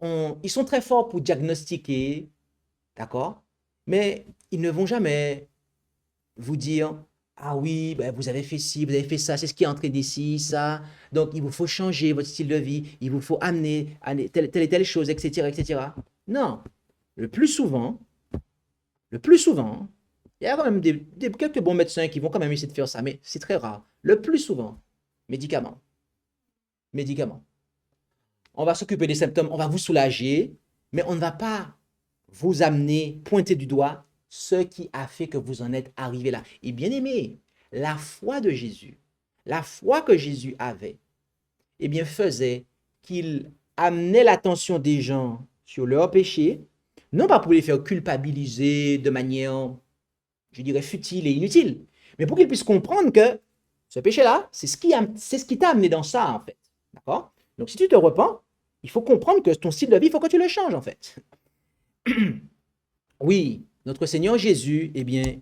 ils sont très forts pour diagnostiquer, d'accord? Mais ils ne vont jamais vous dire, ah oui, ben vous avez fait ci, vous avez fait ça, c'est ce qui est entré d'ici, ça. Donc, il vous faut changer votre style de vie, il vous faut amener telle et telle chose, etc., etc. Non. Le plus souvent, il y a quand même quelques bons médecins qui vont quand même essayer de faire ça, mais c'est très rare. Le plus souvent, médicaments. On va s'occuper des symptômes, on va vous soulager, mais on ne va pas vous amener, pointer du doigt ce qui a fait que vous en êtes arrivé là. Et bien aimé, la foi de Jésus, la foi que Jésus avait, eh bien faisait qu'il amenait l'attention des gens sur leurs péchés, non pas pour les faire culpabiliser de manière, je dirais, futile et inutile, mais pour qu'ils puissent comprendre que ce péché-là, c'est ce qui t'a amené dans ça, en fait. D'accord? Donc, si tu te repens, il faut comprendre que ton style de vie, il faut que tu le changes, en fait. Oui, notre Seigneur Jésus, eh bien,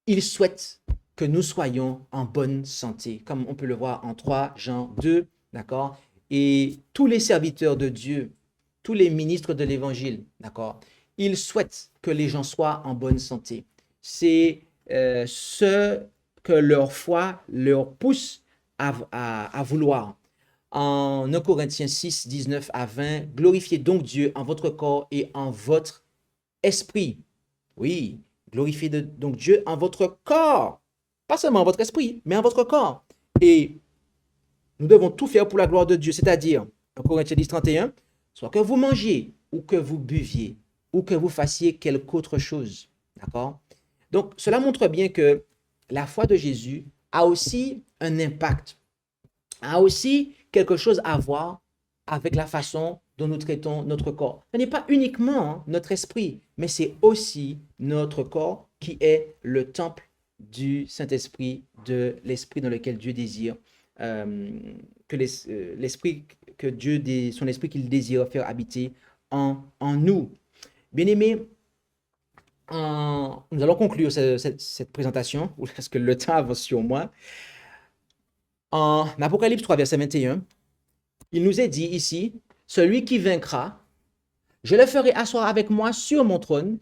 il souhaite que nous soyons en bonne santé, comme on peut le voir en 3 Jean 2, d'accord? Et tous les serviteurs de Dieu, tous les ministres de l'Évangile, d'accord? Ils souhaitent que les gens soient en bonne santé. C'est ce que leur foi leur pousse à vouloir. En 1 Corinthiens 6, 19 à 20, glorifiez donc Dieu en votre corps et en votre esprit. Oui, glorifiez donc Dieu en votre corps. Pas seulement en votre esprit, mais en votre corps. Et nous devons tout faire pour la gloire de Dieu, c'est-à-dire, en Corinthiens 10, 31, soit que vous mangiez ou que vous buviez ou que vous fassiez quelque autre chose. D'accord? Donc, cela montre bien que la foi de Jésus a aussi un impact, a aussi quelque chose à voir avec la façon dont nous traitons notre corps. Ce n'est pas uniquement notre esprit, mais c'est aussi notre corps qui est le temple du Saint-Esprit, de l'Esprit dans lequel Dieu désire que l'esprit, que Dieu, son esprit qu'il désire faire habiter en nous. Bien-aimés, nous allons conclure cette présentation, parce que le temps avance sur moi. En Apocalypse 3, verset 21, il nous est dit ici, « Celui qui vaincra, je le ferai asseoir avec moi sur mon trône,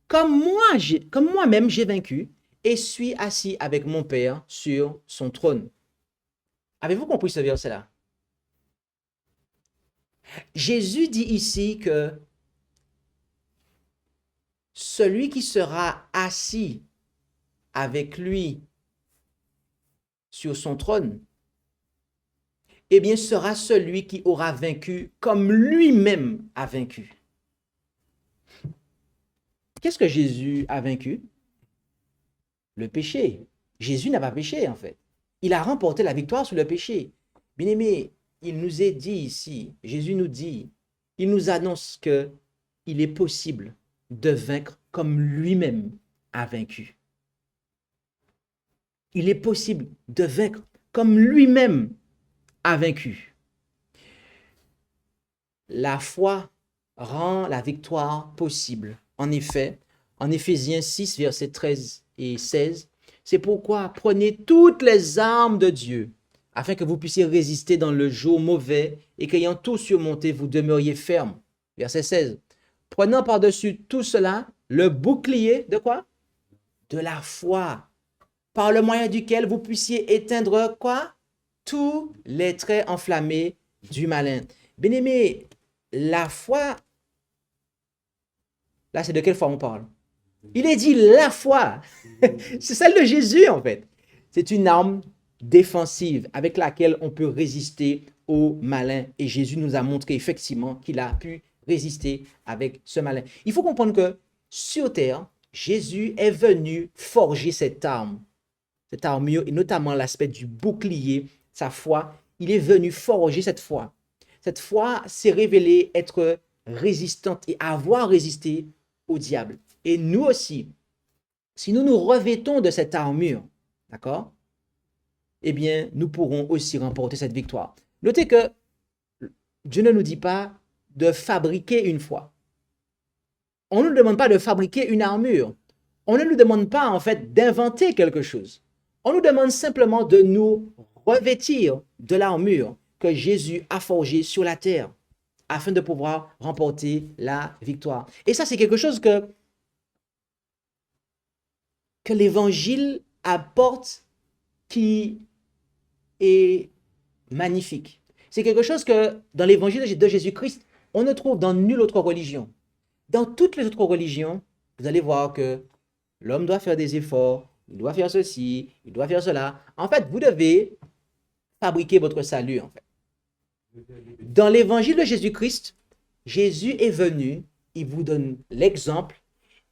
comme moi-même j'ai vaincu, et suis assis avec mon Père sur son trône. » Avez-vous compris ce verset-là? Jésus dit ici que celui qui sera assis avec lui sur son trône, eh bien, sera celui qui aura vaincu comme lui-même a vaincu. Qu'est-ce que Jésus a vaincu? Le péché. Jésus n'a pas péché, en fait. Il a remporté la victoire sur le péché. Bien-aimé, il nous est dit ici, Jésus nous dit, il nous annonce que il est possible de vaincre comme lui-même a vaincu. Il est possible de vaincre comme lui-même a vaincu. La foi rend la victoire possible. En effet, en Éphésiens 6, versets 13 et 16, c'est pourquoi prenez toutes les armes de Dieu, afin que vous puissiez résister dans le jour mauvais et qu'ayant tout surmonté, vous demeuriez ferme. Verset 16. Prenant par-dessus tout cela le bouclier de quoi? De la foi, par le moyen duquel vous puissiez éteindre quoi? Tous les traits enflammés du malin. Bien-aimé, la foi, là c'est de quelle foi on parle? Il est dit la foi. C'est celle de Jésus en fait. C'est une arme défensive avec laquelle on peut résister au malin. Et Jésus nous a montré effectivement qu'il a pu résister avec ce malin. Il faut comprendre que sur terre, Jésus est venu forger cette armure, et notamment l'aspect du bouclier, sa foi. Il est venu forger cette foi. Cette foi s'est révélée être résistante et avoir résisté au diable. Et nous aussi, si nous nous revêtons de cette armure, d'accord, eh bien, nous pourrons aussi remporter cette victoire. Notez que Dieu ne nous dit pas de fabriquer une foi. On ne nous demande pas de fabriquer une armure. On ne nous demande pas, en fait, d'inventer quelque chose. On nous demande simplement de nous revêtir de l'armure que Jésus a forgée sur la terre afin de pouvoir remporter la victoire. Et ça, c'est quelque chose que l'Évangile apporte qui est magnifique. C'est quelque chose que dans l'Évangile de Jésus-Christ, on ne trouve dans nulle autre religion. Dans toutes les autres religions, vous allez voir que l'homme doit faire des efforts, il doit faire ceci, il doit faire cela. En fait, vous devez fabriquer votre salut, en fait. Dans l'Évangile de Jésus-Christ, Jésus est venu, il vous donne l'exemple,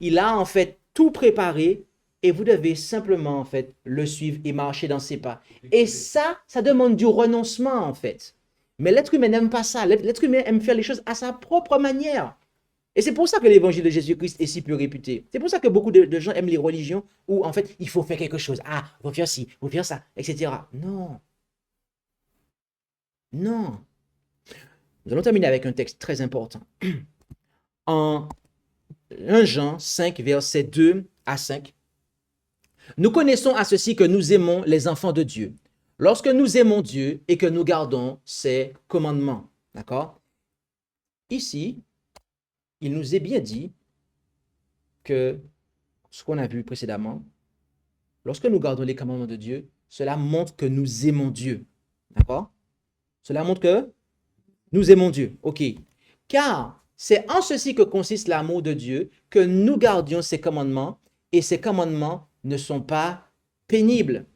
il a en fait tout préparé, et vous devez simplement, en fait, le suivre et marcher dans ses pas. Et ça demande du renoncement, en fait. Mais l'être humain n'aime pas ça. L'être humain aime faire les choses à sa propre manière. Et c'est pour ça que l'évangile de Jésus-Christ est si peu réputé. C'est pour ça que beaucoup de gens aiment les religions où, en fait, il faut faire quelque chose. Ah, il faut faire ci, il faut faire ça, etc. Non. Non. Nous allons terminer avec un texte très important. En 1 Jean 5, versets 2 à 5, nous connaissons à ceci que nous aimons les enfants de Dieu, lorsque nous aimons Dieu et que nous gardons ses commandements. D'accord? Ici, il nous est bien dit que ce qu'on a vu précédemment, lorsque nous gardons les commandements de Dieu, cela montre que nous aimons Dieu. D'accord? Cela montre que nous aimons Dieu. OK. Car c'est en ceci que consiste l'amour de Dieu, que nous gardions ses commandements, et ses commandements ne sont pas pénibles.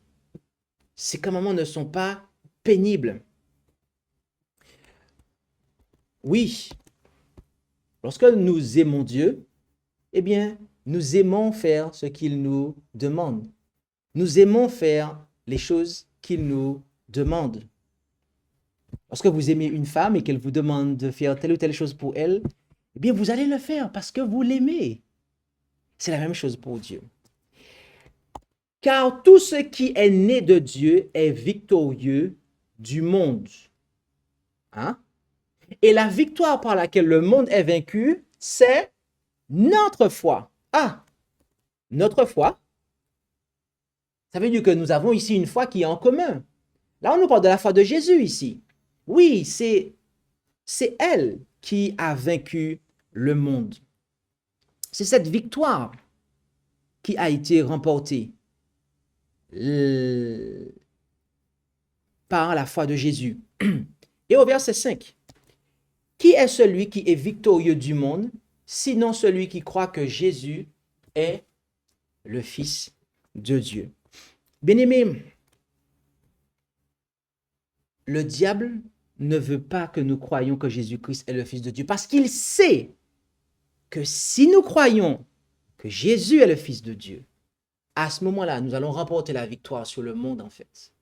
Ces commandements ne sont pas pénibles. Oui, lorsque nous aimons Dieu, eh bien, nous aimons faire ce qu'il nous demande. Nous aimons faire les choses qu'il nous demande. Lorsque vous aimez une femme et qu'elle vous demande de faire telle ou telle chose pour elle, eh bien, vous allez le faire parce que vous l'aimez. C'est la même chose pour Dieu. Car tout ce qui est né de Dieu est victorieux du monde. Hein? Et la victoire par laquelle le monde est vaincu, c'est notre foi. Ah, notre foi, ça veut dire que nous avons ici une foi qui est en commun. Là, on nous parle de la foi de Jésus ici. Oui, c'est elle qui a vaincu le monde. C'est cette victoire qui a été remportée par la foi de Jésus. Et au verset 5, qui est celui qui est victorieux du monde, sinon celui qui croit que Jésus est le Fils de Dieu? Bien-aimés, le diable ne veut pas que nous croyions que Jésus-Christ est le Fils de Dieu parce qu'il sait que si nous croyons que Jésus est le Fils de Dieu, à ce moment-là, nous allons remporter la victoire sur le monde en fait.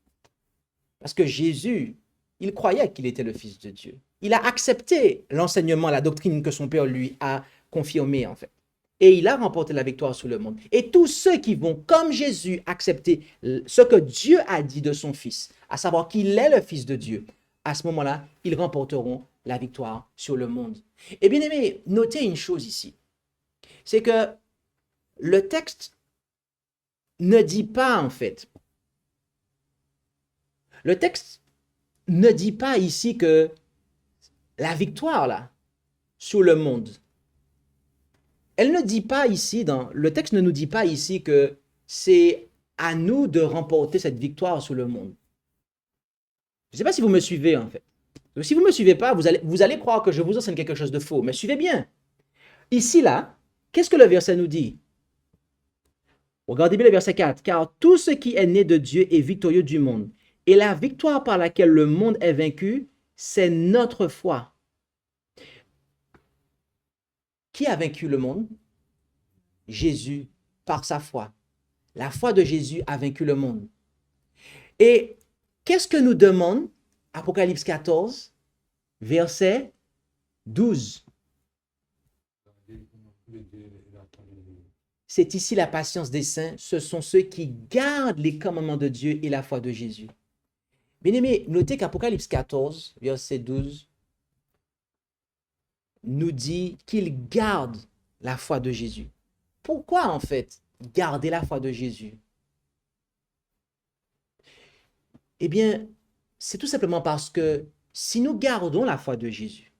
Parce que Jésus, il croyait qu'il était le Fils de Dieu. Il a accepté l'enseignement, la doctrine que son Père lui a confirmée en fait. Et il a remporté la victoire sur le monde. Et tous ceux qui vont, comme Jésus, accepter ce que Dieu a dit de son Fils, à savoir qu'il est le Fils de Dieu, à ce moment-là, ils remporteront la victoire sur le monde. Et bien aimé, notez une chose ici, c'est que le texte ne dit pas en fait, le texte ne dit pas ici que la victoire là, sur le monde, elle ne dit pas ici, le texte ne nous dit pas ici que c'est à nous de remporter cette victoire sur le monde. Je ne sais pas si vous me suivez en fait. Si vous ne me suivez pas, vous allez croire que je vous enseigne quelque chose de faux, mais suivez bien. Ici là, qu'est-ce que le verset nous dit? Regardez bien le verset 4. Car tout ce qui est né de Dieu est victorieux du monde. Et la victoire par laquelle le monde est vaincu, c'est notre foi. Qui a vaincu le monde? Jésus, par sa foi. La foi de Jésus a vaincu le monde. Et qu'est-ce que nous demande Apocalypse 14, verset 12? C'est ici la patience des saints. Ce sont ceux qui gardent les commandements de Dieu et la foi de Jésus. Bien-aimés, notez qu'Apocalypse 14, verset 12, nous dit qu'ils gardent la foi de Jésus. Pourquoi, en fait, garder la foi de Jésus? Eh bien, c'est tout simplement parce que si nous gardons la foi de Jésus,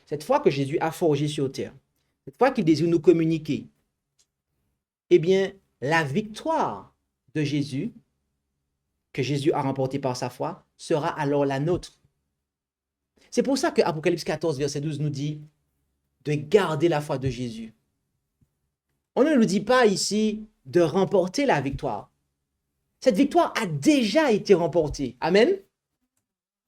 cette foi que Jésus a forgée sur terre, cette foi qu'il désire nous communiquer, eh bien, la victoire de Jésus, que Jésus a remportée par sa foi, sera alors la nôtre. C'est pour ça que Apocalypse 14, verset 12 nous dit de garder la foi de Jésus. On ne nous dit pas ici de remporter la victoire. Cette victoire a déjà été remportée. Amen.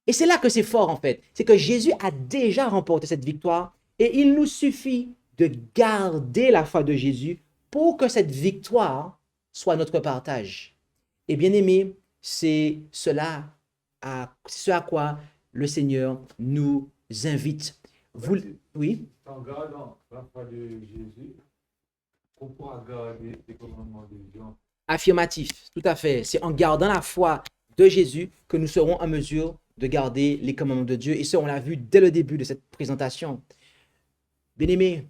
Et c'est là que c'est fort en fait. C'est que Jésus a déjà remporté cette victoire et il nous suffit de garder la foi de Jésus pour que cette victoire soit notre partage. Et bien aimé, c'est ce à quoi le Seigneur nous invite. Oui? En gardant la foi de Jésus, on pourra garder les commandements de Dieu. Affirmatif, tout à fait. C'est en gardant la foi de Jésus que nous serons en mesure de garder les commandements de Dieu. Et ça, on l'a vu dès le début de cette présentation. Bien-aimés,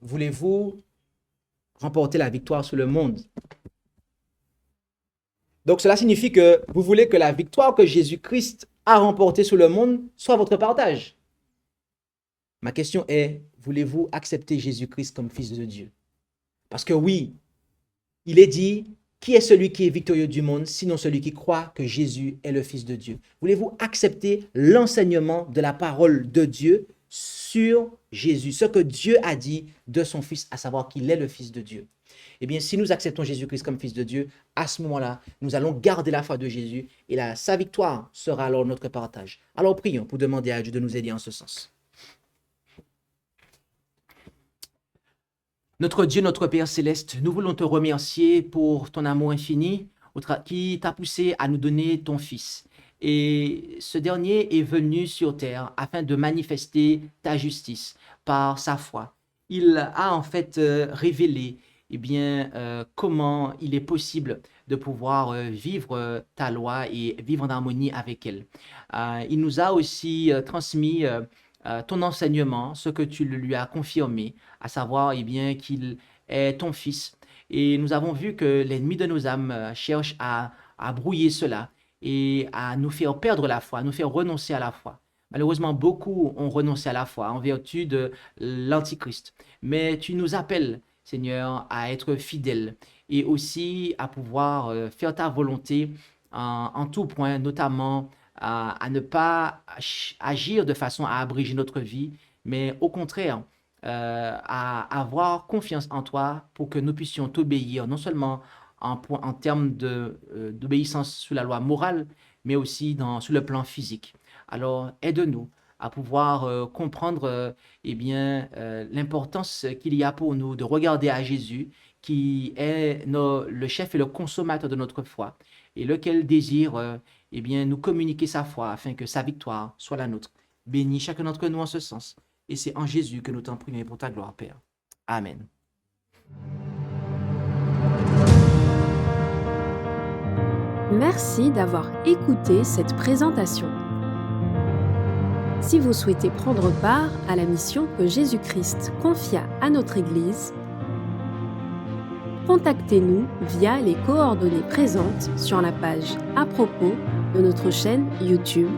voulez-vous remporter la victoire sur le monde? Donc, cela signifie que vous voulez que la victoire que Jésus-Christ a remportée sur le monde soit votre partage. Ma question est, voulez-vous accepter Jésus-Christ comme Fils de Dieu? Parce que oui, il est dit, qui est celui qui est victorieux du monde, sinon celui qui croit que Jésus est le Fils de Dieu? Voulez-vous accepter l'enseignement de la parole de Dieu sur Jésus, ce que Dieu a dit de son Fils, à savoir qu'il est le Fils de Dieu? Eh bien, si nous acceptons Jésus-Christ comme Fils de Dieu, à ce moment-là, nous allons garder la foi de Jésus et sa victoire sera alors notre partage. Alors prions pour demander à Dieu de nous aider en ce sens. Notre Dieu, notre Père céleste, nous voulons te remercier pour ton amour infini qui t'a poussé à nous donner ton Fils. Et ce dernier est venu sur terre afin de manifester ta justice par sa foi. Il a en fait révélé comment il est possible de pouvoir vivre ta loi et vivre en harmonie avec elle. Il nous a aussi transmis ton enseignement, ce que tu lui as confirmé, à savoir qu'il est ton fils. Et nous avons vu que l'ennemi de nos âmes cherche à brouiller cela et à nous faire perdre la foi, à nous faire renoncer à la foi. Malheureusement, beaucoup ont renoncé à la foi en vertu de l'Antichrist. Mais tu nous appelles, Seigneur, à être fidèles et aussi à pouvoir faire ta volonté en tout point, notamment à ne pas agir de façon à abréger notre vie, mais au contraire, à avoir confiance en toi pour que nous puissions t'obéir, non seulement en termes d'obéissance sous la loi morale, mais aussi sur le plan physique. Alors, aide-nous à pouvoir comprendre l'importance qu'il y a pour nous de regarder à Jésus, qui est le chef et le consommateur de notre foi, et lequel désire nous communiquer sa foi afin que sa victoire soit la nôtre. Bénis chacun d'entre nous en ce sens. Et c'est en Jésus que nous t'en prions pour ta gloire, Père. Amen. Merci d'avoir écouté cette présentation. Si vous souhaitez prendre part à la mission que Jésus-Christ confia à notre Église, contactez-nous via les coordonnées présentes sur la page à propos de notre chaîne YouTube